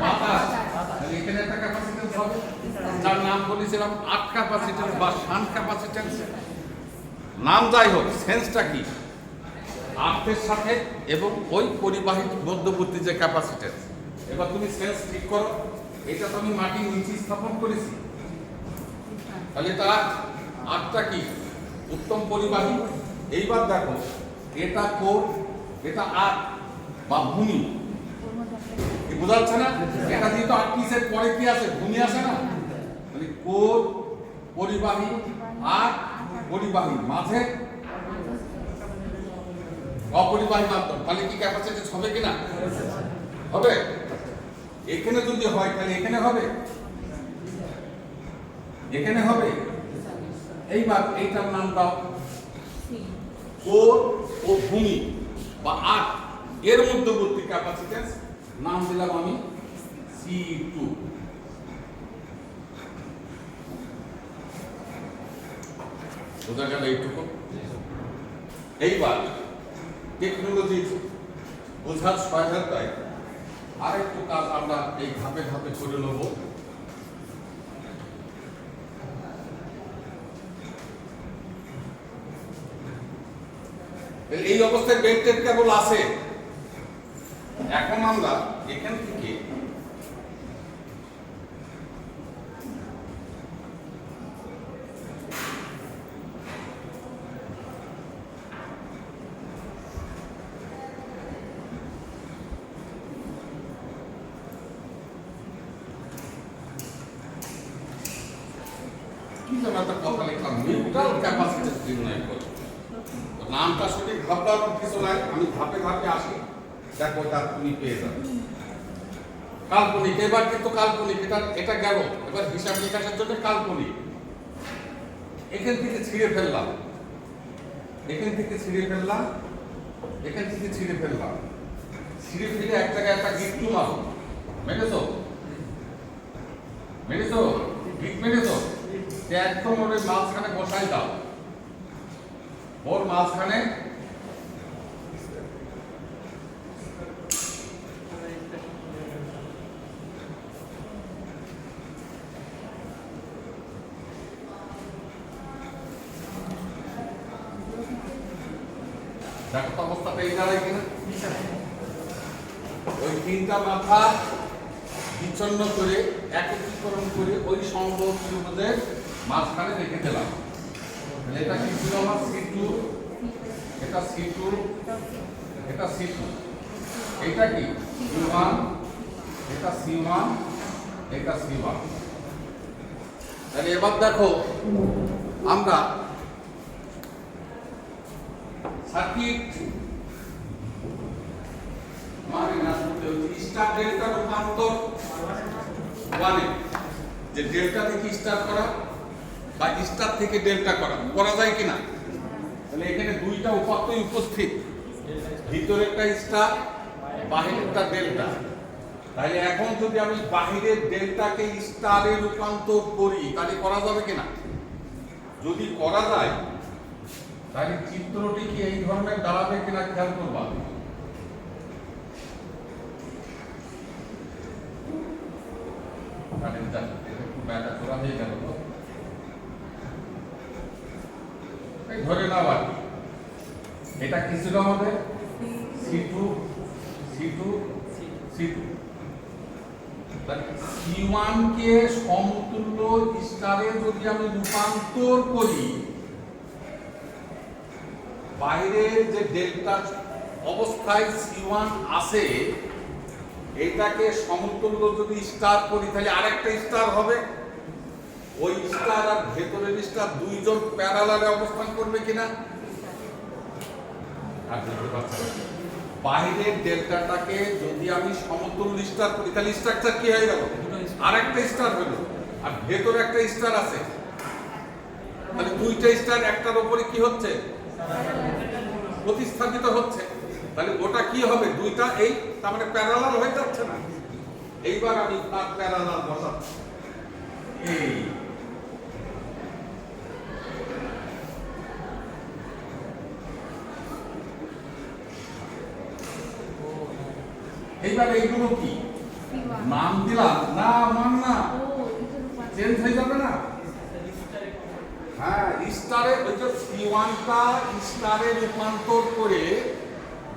বাতাস। তাহলে এখানে একটা ক্যাপাসিট্যান্স হবে, যার নাম বলেছিলাম আর্ট ক্যাপাসিট্যান্স বা শান্ট ক্যাপাসিট্যান্স। নাম যাই হোক, সেন্সটা কি? আর্থের সাথে এবং ওই পরিবাহী মধ্যবর্তী যে ক্যাপাসিট্যান্স। এবার তুমি সেন্স ঠিক করো, এটা তো আমি মাটির নিচে স্থাপন করেছি, তাহলে তার আর্থটা কি? উত্তম পরিবাহী। এইবার দেখো, এটা কোর, এটা আর্থ বা ভূমি, কি বোঝাচ্ছে না? এটা দিয়ে তো আর্থিসের পরে কি আছে? ভূমি আসে না? মানে কোর পরিবাহী আর পরিবাহী মাঝে অপরিবাহী মাধ্যম, তাহলে কি ক্যাপাসিট্যান্স হবে কিনা? হবে। এখানে যদি হয় তাহলে এখানে হবে, এখানে হবে। এইবার এইটার নাম দাও কোর ও ভূমি বা আর্থ এর মধ্যবর্তী ক্যাপাসিট্যান্স, নাম দিলাম আমি C2। বোঝা গেল এইটুকু? এইবার টেকনোলজি বোঝার সহায়তায় আরেকটু কাজ আমরা এই ধাপে ধাপে করে নেব। এই অবস্থায় বেল্টেড কেবল আছে। এখন আমরা এখান থেকে কি যেন একটা কথা লিখলাম, নিউট্রাল ক্যাপাসিট্যান্স নির্ণয় করো। নামটা সঠিক ভাববার কিছু নাই, আমি ধাপে ধাপে আসি, দেখো ওটা তুমি পেয়ে যাবে। কাল্পনিক, এবার কিন্তু কাল্পনিক, এটা গেল। এবার হিসাব নিকাশের জন্য কাল্পনিক। এখান থেকে ছিঁড়ে ফেললাম, এখান থেকে ছিঁড়ে ফেললাম, এখান থেকে ছিঁড়ে ফেললাম, ছিঁড়ে ফেলে এক জায়গায় একটা গিট্টু মারো। মেরেছো? মেরেছো? গিট মেরেছো? একদম ওর মাঝখানে বসাই দাও, ওর মাঝখানে দেখো তো অবস্থাটা এই দাঁড়ায় কিনা। ওই তিনটা মাথা বিচ্ছন্ন করে একত্রীকরণ করে ওই সম্ভব ত্রিভুজের মাঝখানে রেখে দিলাম। এটা কি ছিল আমার? C2, এটা C2, এটা C2, এটা কি C1, এটা C1, এটা C1। তাহলে এবার দেখো আমরা সার্কিট মানে না স্টার ডেল্টা রূপান্তর ওয়ানে, যে ডেল্টা থেকে স্টার করা বা স্টার থেকে ডেল্টা করা যায় কিনা? তাহলে এখানে দুইটা উপাত্তই উপস্থিত, ভিতরেরটা স্টার, বাহিরেরটা ডেল্টা। তাহলে এখন যদি আমি বাহিরের ডেল্টাকে স্টারে রূপান্তর করি তাহলে করা যাবে কিনা? যদি করা যায় তাহলে চিত্রটি কি এই ধরনের দাঁড়াবে কিনা খেয়াল করবা। ধরে নাও আর এটা কি ছিল আমাদের? C2, C2, C2। C1 কে সমতুল্য স্টারে যদি আমি রূপান্তর করি, বাইরের যে ডেল্টা অবস্থায় C1 আছে এটাকে সমতুল্য যদি স্টার করি তাহলে আরেকটা স্টার হবে, ওই স্টার আর ভেতরের স্টার দুইজন প্যারালালে অবস্থান করবে কিনা? আর বুঝতে পারছেন, বাইরের ডেল্টাটাকে যদি আমি সমতুল্য স্টার করি তাহলে স্ট্রাকচার কি হয়ে গেল? আরেকটা স্টার হলো, আর ভেতরে একটা স্টার আছে, তাহলে দুইটা স্টার একটার উপরে কি হচ্ছে? প্রতিস্থাপিত হচ্ছে। তাহলে ওটা কি হবে? দুইটা এই তার মানে প্যারালাল হয়ে যাচ্ছে না। এইবার আমি তার প্যারালাল বসাচ্ছি। এই এইবার এইগুলো কি নাম দিলাম না? মান না, চেঞ্জ হয়ে যাবে না? হ্যাঁ, স্টারে ওই যে C1টা স্টারে রূপান্তর করে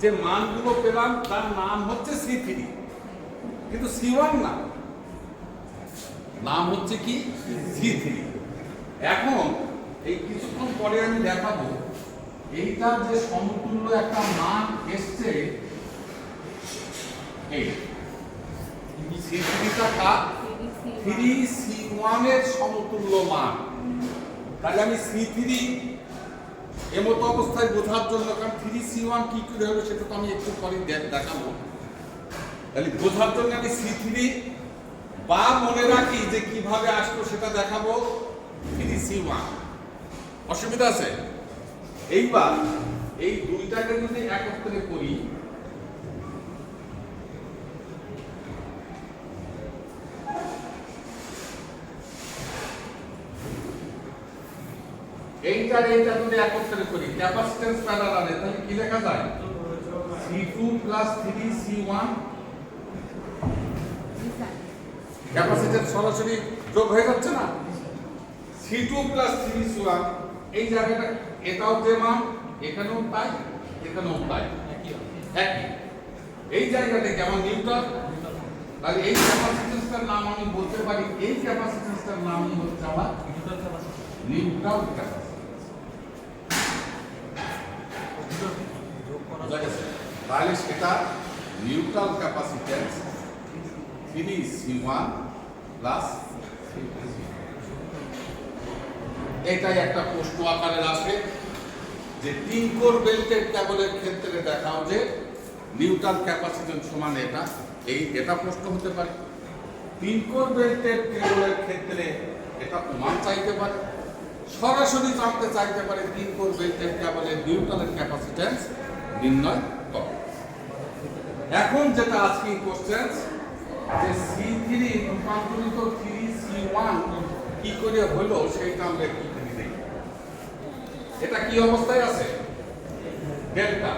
যে মানগুলো পেলাম তার নাম হচ্ছে C3, কিন্তু C1 না, নাম হচ্ছে কি? C3। এখন এই কিছুক্ষণ পরে আমি দেখাবো এইটা যে সমতুল্য একটা মান এসছে, এই C3টা কার? 3C1 এর সমতুল্য মান। তাহলে আমি C3 এমতো অবস্থায় বোঝার জন্য, কারণ 3C1 কি করে হলো সেটা তো আমি একটু পরে দেখাবো, তাহলে বোঝার জন্য আমি C3 বা মনে রাখি যে কিভাবে আসলো সেটা দেখাবো। 3C1 অসুবিধা আছে? এইবার এই দুইটাকে যদি একত্রে করি, এইটার এইটা যদি একত্রে করি ক্যাপাসিট্যান্স প্যারালালে, তাহলে কি লেখা যায়? C2 plus 3C1। ক্যাপাসিট্যান্স সরাসরি যোগ হয়ে যাচ্ছে না? C2 প্লাস 3C1 এই জায়গাটা, এটাও যে মান, এখানেও তাই, এখানেও তাই, একই। এই জায়গাটা কেমন? নিউট্রাল। তাহলে এই ক্যাপাসিট্যান্সটার নাম আমি বলতে পারি, এই ক্যাপাসিট্যান্সটার নামই হচ্ছে আমার নিউট্রাল ক্যাপাসিট্যান্স। তাহলে সেটা নিউট্রাল ক্যাপাসিট্যান্স 3C1 প্লাস। এটাই একটা প্রশ্ন আকারে আসে যে 3 কোর বেল্টেড কেবলের ক্ষেত্রে দেখাও যে নিউট্রাল ক্যাপাসিট্যান্স সমান এটা, এটা প্রশ্ন হতে পারে। 3 কোর বেল্টেড কেবলের ক্ষেত্রে এটা প্রমাণ চাইতে পারে, সরাসরি জানতে চাইতে পারে 3 কোর বেল্টেড কেবলের নিউট্রালের ক্যাপাসিট্যান্স নির্ণয় করো। এখন যেটা আজকে কোশ্চেন, যে C3 রূপান্তরিত 3C1 কি করে হলো সেইটা আমরা কি করে দেখি। এটা কি অবস্থায় আছে? ডেল্টা।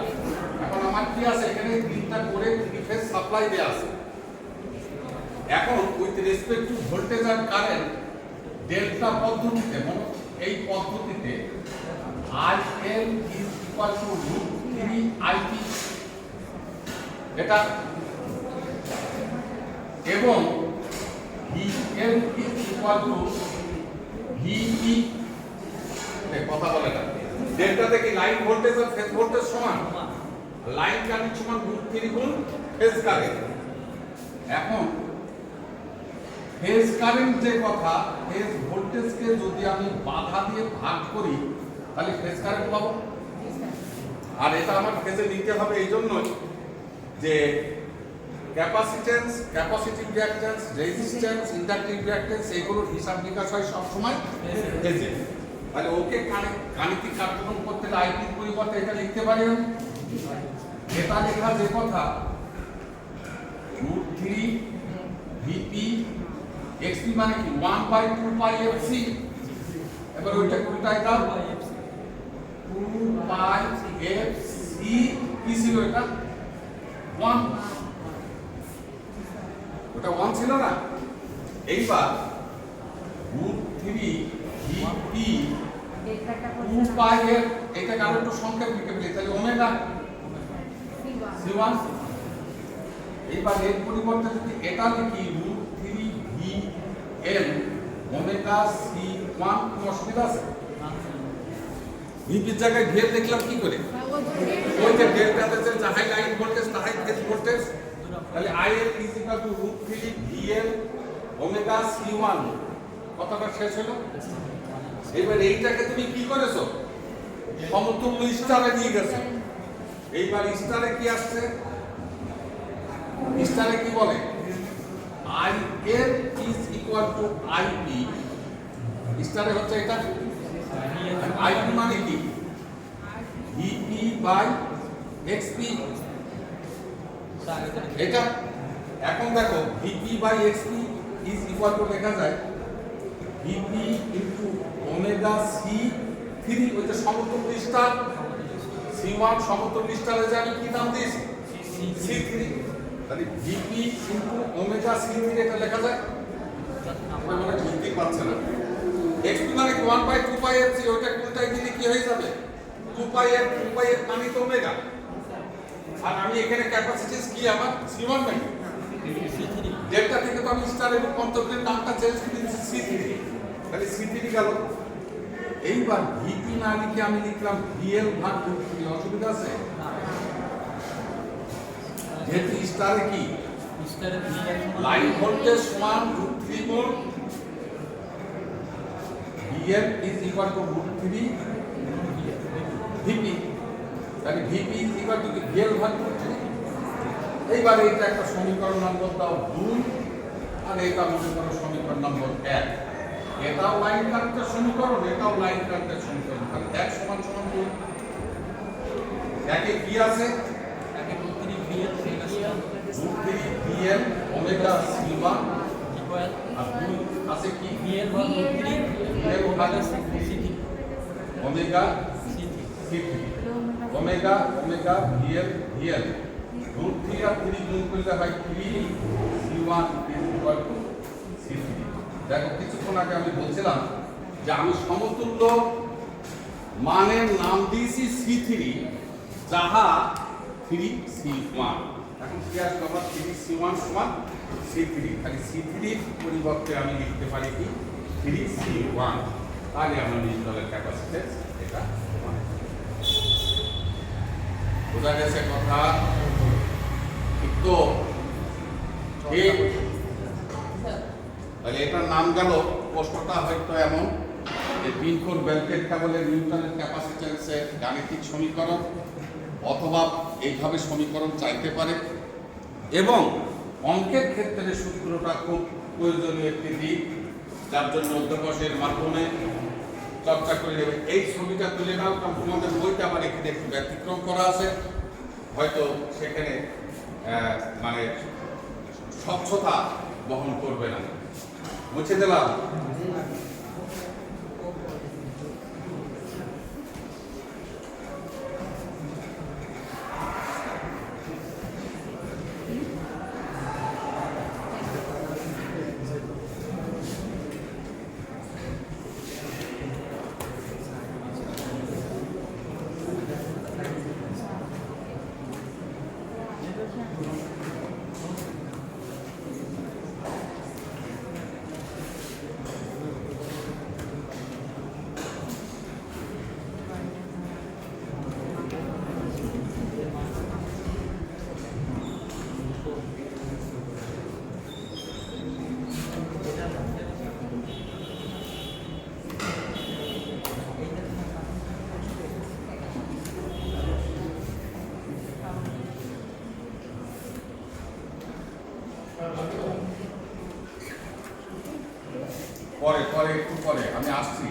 এখন আমার কি আছে? এখানে তিনটা করে থ্রি ফেজ সাপ্লাই দেয়া আছে। এখন উইথ রেসপেক্ট টু ভোল্টেজ আর কারেন্ট ডেল্টা পদ্ধতিতে, এই পদ্ধতিতে IL is equal to √3IT, এটা, এবং VL is equal to VE। কথা বলে না, ডেল্টাতে কি লাইন ভোল্টেজ আর ফেজ ভোল্টেজ সমান? লাইন কারেন্ট সমান √3 গুণ ফেজ কারেন্ট। এখন ফেজ কারেন্ট যে কথা, ফেজ ভোল্টেজকে যদি আমি বাধা দিয়ে ভাগ করি তাহলে ফেজ কারেন্ট পাবো। আর এটা আমার ফেজে নিতে হবে এই জন্যই যে capacitance, capacitive reactance, resistance, inductive reactance এগুলোর হিসাব নিকাশ হয় সবসময় ফেজে। তাহলে ওকে গাণিতিক কার্যক্রম করতে হলে আইপির পরিবর্তে এটা লিখতে পারি আমি। এটা লেখা যে কথা √3 ভিপি এক্সপি মানে কি 1/2 পাই এফসি। এবার ওইটা কোনটাই দাও 2 পাই এফসি কি ছিল? এটা 1, ওটা 1 ছিল না? এইবার √3 ভিপি 2 পাই এফ, এটা কারো একটু সংক্ষেপ লিখে ফেলি, তাহলে ওমেগা C1। এইবার এর পরিবর্তে যদি এটা লিখি √3 ভিএল ওমেগা C1, কোনো অসুবিধা আছে? ভিপির জায়গায় ভিএল লিখলাম কি করে? ওই যে ডেল্টাতে যে যাহাই লাইন ভোল্টেজ তাহাই ফেজ ভোল্টেজ, তাহলে IL is equal to √3 VL omega C1 কথাটা শেষ হলো। এবার এইটাকে তুমি কি করেছো? সমতুল্য স্টারে নিয়ে গেছো। এইবার স্টারে কি আসছে? স্টারে কি বলে? আই এর ইজ ইকুয়াল টু আইপি। স্টারে হচ্ছে এটা। আইপি মানে কি? VP by XP. এটা এখন দেখো VP by XP is equal to লেখা যায় VP into omega C three. ওইটা সমতুল্য স্টার। সি ওয়ান সমতুল্য স্টারে যে আমি কি নাম দিয়েছি? C three. তাহলে VP into omega C three এটা লেখা যায়। আমরা মানে বুঝতেই পারছে না। এক্সপি মানে 1 বাই 2 পাই এফ সি। ওটা কোনটাই দিলে কি হয়ে যাবে? 2 পাই এফ মানে তো ওমেগা। আর আমি এখানে ক্যাপাসিটিস কি আমার সি1 নাকি সি3। ডেল্টা থেকে তো আমি স্টারে রূপান্তর করে নামটা চেঞ্জ করে দিয়েছি সি3। তাহলে সি3 গেল। এইবার ভিপি না লিখে আমি লিখলাম ভিএল ভাগ √3। অসুবিধা আছে? যেহেতু স্টারে কি স্টারে লাইন ভোল্টেজ সমান √3 volt, VL is equal to √3 VP. তাহলে VP is equal to VL ভাগ √3। এইবার এটা একটা সমীকরণ নম্বর দাও 2, আর এটা মনে করো সমীকরণ নম্বর 1। এটাও লাইন কারেন্টের সমীকরণ, এটাও লাইন কারেন্টের সমীকরণ। তাহলে 1 সমান সমান 2। একে কি আছে? একে √3 ভিএল ওমেগা সি1 ইকুয়াল, আর 2 আছে কি ভিএল ভাগ √3 ভিএল ভাগ সি3 ওমেগা সি3 ওমেগা ওমেগা ভিএল ভিএল √3 আর 3 গুণ করলে হয় 3 সি1 ইকুয়াল টু সি3। দেখো কিছুক্ষণ আগে আমি বলছিলাম যে আমি সমতুল্য মানের নাম দিয়েছি সি3, যাহা 3 সি1। এখন কি আসলে আমার 3 সি1 সমান সি3। খালি সি3 এর পরিবর্তে আমি লিখতে পারি কি 3 সি1। তাহলে আমার নিউটনের ক্যাপাসিট্যান্স এটা সমান। বোঝা গেছে কথা? ঠিক তো? ঠিক। তাহলে এটার নাম গেল, প্রশ্নটা হয়তো এমন যে বিনফোর বেলকেট কেবলের নিউটনের ক্যাপাসিট্যান্সের গাণিতিক সমীকরণ, অথবা এইভাবে সমীকরণ চাইতে পারে। এবং অঙ্কের ক্ষেত্রে সূত্রটা খুব প্রয়োজনীয় একটি দিক, যার জন্য অধ্যাবসের মাধ্যমে চর্চা করে নেবে। এই ছবিটা তুলে নাও, কারণ তোমাদের বইটা আমার এখানে একটু ব্যতিক্রম করা আছে। হয়তো সেখানে মানে স্বচ্ছতা বহন করবে না। মুছে দিলাম। পরে পরে একটু পরে আমি আসছি।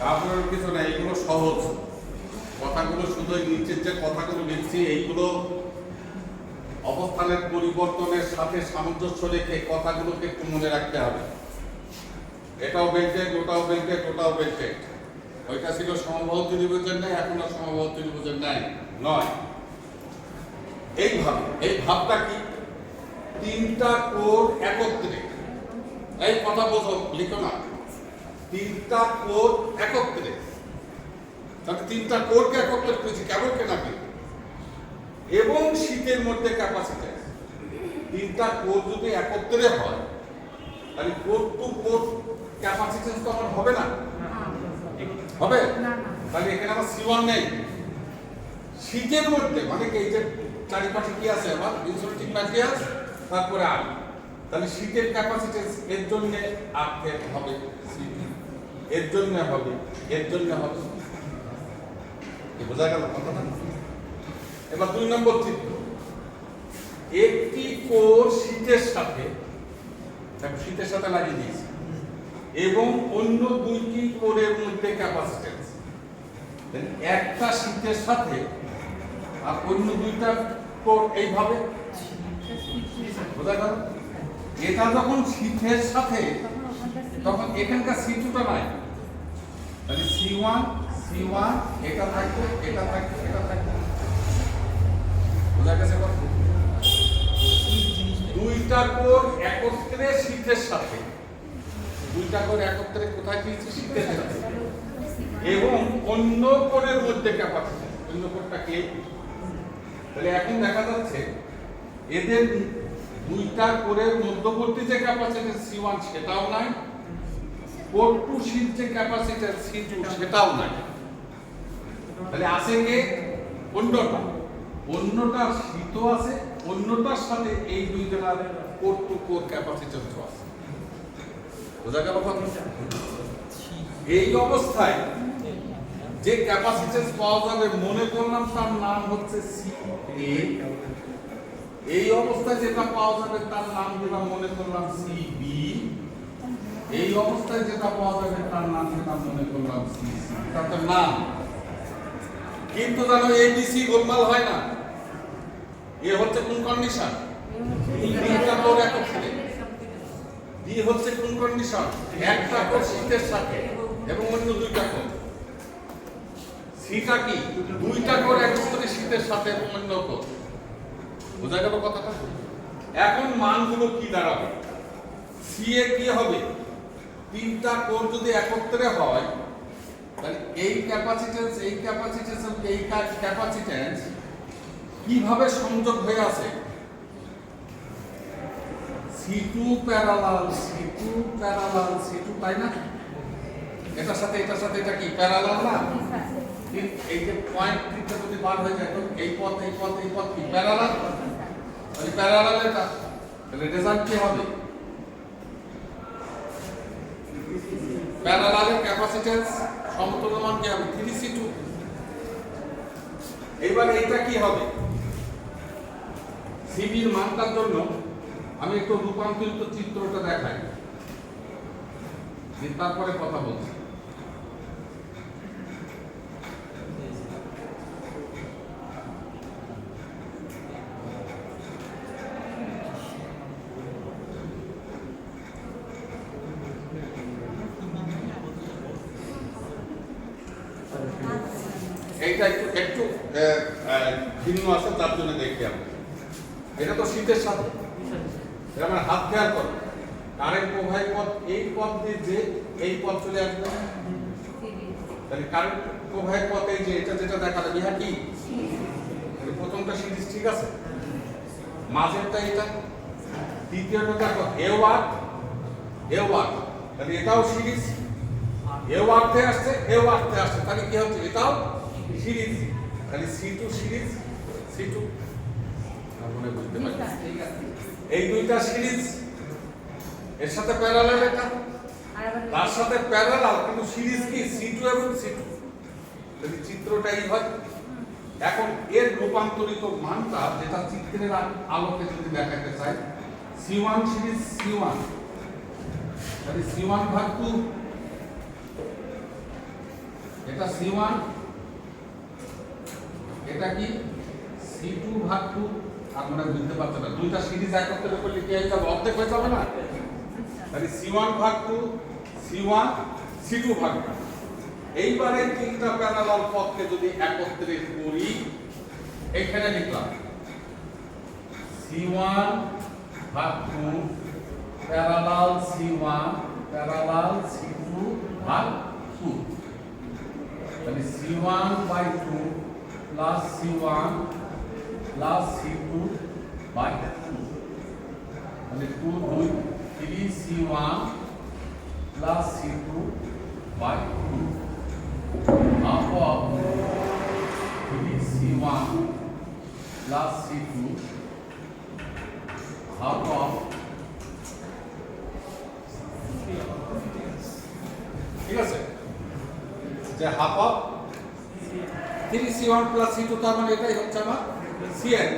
আপনার কিছু না, এইগুলো সহজ কথাগুলো, শুধু নিচের যে কথাগুলো লিখছি এইগুলো অবস্থানের পরিবর্তনের সাথে সামঞ্জস্য রেখে কথাগুলোকে একটু মনে রাখতে হবে। এটাও বেল্টেড, ওটাও বেল্টেড, ওটাও বেল্টেড। ওইটা ছিল সমবাহু ত্রিভুজের ন্যায়, এখন আর সমবাহু ত্রিভুজের ন্যায় নয়। এইভাবে, এই ভাবটা কি, তিনটা কোণ একত্রে, এই কথা বোঝো, লিখো না, তিনটা কোণ একত্রে, তাহলে তিনটা কোণকে একত্রে করেছি, কেমন কেনাকে, এবং শীতের মধ্যে ক্যাপাসিট্যান্স। তিনটা কোণ যদি একত্রে হয় তাহলে কোণ টু কোণ ক্যাপাসিট্যান্স তো আমার হবে না, হবে? তাহলে এখানে আমার C1 নেই। শীতের মধ্যে মানে কি, এই যে চারিপাশে কি আছে আমার ইনসুলেটিং ম্যাটেরিয়াল, তারপরে আর, তাহলে শীতের ক্যাপাসিট্যান্স এর জন্য আর্থের হবে C2, এর জন্য হবে, এর জন্য হবে। বোঝা গেল কথাটা? এবার 2 নম্বর চিত্র, একটি কোর শীতের সাথে, শীতের সাথে লাগিয়ে দিয়েছি, এবং অন্য দুইটি কোরের মধ্যে ক্যাপাসিট্যান্স। একটা শীতের সাথে আর অন্য দুইটা কোর এইভাবে, বোঝা গেল? এটা যখন শীতের সাথে তখন এখানকার C2টা নাই, তাহলে C1 এটা থাকবে, এটা থাকবে, এটা থাকবে। বোঝা গেছে? দুইটা কোণ একত্রে শীতের সাথে, দুইটা কোণ একত্রে কোথায় দিয়েছি? শীতের সাথে, এবং অন্য কোণের মধ্যে ক্যাপাসিট্যান্স, অন্য কোণটা কে? তাহলে এখন দেখা যাচ্ছে এদের দুইটা কোণের মধ্যবর্তী যে ক্যাপাসিট্যান্স C1 সেটাও নাই, কোণ টু শীত যে ক্যাপাসিট্যান্স C2 সেটাও নাই। তাহলে আছে কে? অন্যটা, অন্যটার শীতও আছে, অন্যটার সাথে এই দুই জনের কোর টু কোর ক্যাপাসিট্যান্স আছে। বোঝা গেল কথা? এই অবস্থায় যে ক্যাপাসিট্যান্স পাওয়া যাবে মনে করলাম তার নাম হচ্ছে CA। এই অবস্থায় যেটা পাওয়া যাবে তার নাম দিলাম, মনে করলাম CB। এই অবস্থায় যেটা পাওয়া যাবে তার নাম দিলাম, মনে করলাম CC। তার নাম কিন্তু জানো ABC গোলমাল হয় না। এ হচ্ছে কোন কন্ডিশন? তিনটা কোণ একত্রে। ডি হচ্ছে কোন কন্ডিশন? একটা কোণ শীতের সাথে এবং অন্য দুইটা কোণ। সিটা কি? দুইটা কোণ একত্রে শীতের সাথে এবং অন্য কোণ। বোঝা গেল কথাটা? এখন মানগুলো কি দাঁড়াবে? সিএ কি হবে? তিনটা কোণ যদি একত্রে হয় তাহলে এই ক্যাপাসিট্যান্স, এই ক্যাপাসিট্যান্স, এই ক্যাপাসিট্যান্স কিভাবে সংযোগ হয়ে আছে? C2 parallel C2 parallel C2, তাই না? এটার সাথে এটার সাথে এটা কি প্যারালাল না? এই যে পয়েন্ট তিনটা যদি বার হয়ে যায় তো এই পথ এই পথ এই পথ কি প্যারালাল? তাহলে প্যারালাল এটা, তাহলে রেজাল্ট কি হবে? প্যারালালের ক্যাপাসিট্যান্স সমতুল্য মান কি হবে? 3C2। এবার এইটা কি হবে? সিবির মানটার জন্য আমি একটু রূপান্তরিত চিত্রটা দেখাই, তারপরে কথা বলছি। এইটা একটু একটু ভিন্ন আছে, তার জন্য দেখি আমরা। এটা তো শীতের সাথে, এটা আমার হাত খেয়াল করো, কারেন্ট প্রবাহের পথ এই পথ দিয়ে যে এই পথ চলে আসবে, তাহলে কারেন্ট প্রবাহের পথ এই যে এটা যেটা দেখালে ইহা কি? প্রথমটা সিরিজ, ঠিক আছে, মাঝেরটা এটা, দ্বিতীয়টা দেখো A1 A1, তাহলে এটাও সিরিজ, A1 তে আসছে A1 তে আসছে, তাহলে কি হচ্ছে? এটাও সিরিজ, তাহলে C2 সিরিজ C2। আপনারা বুঝতে পারছেন? এই দুইটা সিরিজ, এর সাথে প্যারালাল এটা, তার সাথে প্যারালাল কিন্তু সিরিজ কি? C2 এবং C2। তাহলে চিত্রটাই হয়। এখন এর রূপান্তরিত মানটা যেটা চিত্রের আলোকে যদি দেখাতে চাই, C1 সিরিজ C1, তাহলে C1 ভাগ 2, এটা C1, এটা কি C2 ভাগ 2। আমরা বুঝতে পারছি না, দুইটা সিরিজ একত্রে করলে কি হয়ে যাবে? অর্ধেক হয়ে যাবে না? তাহলে C1 ভাগ 2, C1, C2 ভাগ 2। এইবারে তিনটা প্যারালাল পথকে যদি একত্রে করি, এখানে লিখলাম C1 ভাগ 2 প্যারালাল C1 প্যারালাল C2 ভাগ 2। তাহলে C1 by 2 plus C1 plus C2 by 2। তাহলে 2 2 3C1 plus C2 by 2 half of 3C1 plus C2 half of, ঠিক আছে, যে half of 3C1 plus C2, তার মানে এটাই হচ্ছে আমার Cn।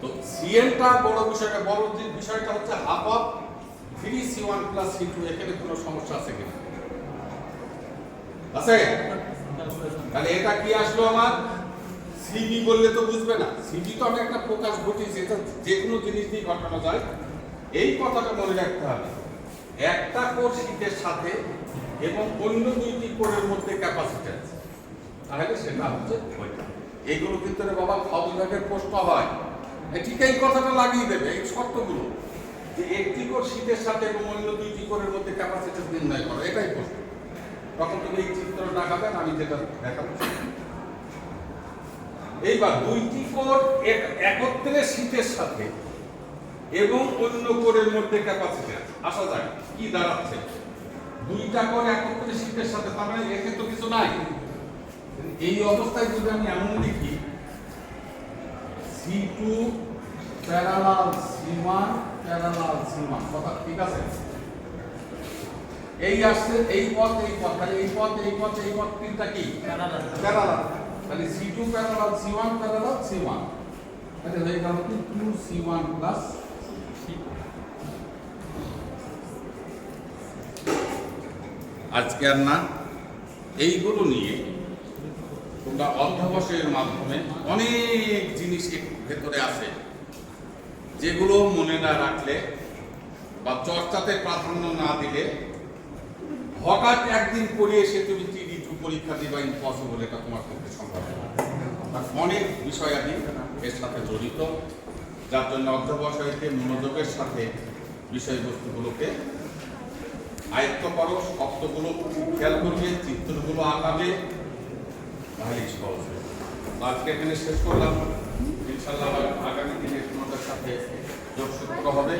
তো Cn টা বড় বিষয়টা, বড় যে বিষয়টা হচ্ছে half of 3C1 plus C2। এখানে কোনো সমস্যা আছে কিনা? আছে? তাহলে এটা কি আসলো আমার? সিবি বললে তো বুঝবে না। সিবি তো আমি একটা প্রকাশ ঘটিয়েছি, এটা যে কোনো জিনিস দিয়ে ঘটানো যায়। এই কথাটা মনে রাখতে হবে, একটা কোর শীটের সাথে এবং অন্য দুইটি কোরের মধ্যে ক্যাপাসিট্যান্স, তাহলে সেটা হচ্ছে ওইটা। এইগুলো কিন্তু বাবা খ বিভাগের প্রশ্ন হয়, ঠিক এই কথাটা লাগিয়ে দেবে, এই শর্তগুলো, যে একটি কোর শীটের সাথে এবং অন্য দুইটি কোরের মধ্যে ক্যাপাসিট্যান্স নির্ণয় করো, এটাই প্রশ্ন। তখন তুমি এই চিত্রটা দেখাবেন, আমি যেটা দেখাবো। এইবার দুইটি কোর একত্রে শীটের সাথে এবং অন্য কোরের মধ্যে ক্যাপাসিট্যান্স, আসা যায় কি দাঁড়াচ্ছে? দুইটা কোর একত্রে শীটের সাথে, তার মানে এতে তো কিছু নাই। এই অবস্থায় যদি আমি এমন লিখি C2 parallel C1 parallel C1, কথা ঠিক আছে? এই আসছে এই পথ, তাহলে এই পথ তিনটা কি প্যারালাল। তাহলে C2 parallel C1 parallel C1, তাহলে হয়ে গেল কি 2C1 প্লাস। আজকে আর না, এইগুলো নিয়ে তোমরা অধ্যবসায়ের মাধ্যমে অনেক জিনিস ভেতরে আছে, যেগুলো মনে না রাখলে বা চর্চাতে প্রাধান্য না দিলে হঠাৎ একদিন পড়ে এসে তুমি TD2 পরীক্ষা দিবা, ইম্পসিবল, এটা তোমার পক্ষে সম্ভব না। অনেক বিষয়াদি এর সাথে জড়িত, যার জন্য অধ্যবসায়কে মনোযোগের সাথে বিষয়বস্তুগুলোকে আয়ত্ত করো, শব্দগুলো খেয়াল করবে, চিত্রগুলো আঁকাবে, তাহলেই সহজ হবে। আজকে এখানে শেষ করলাম, ইনশাআল্লাহ আগামী দিনে তোমাদের সাথে যোগসূত্র হবে।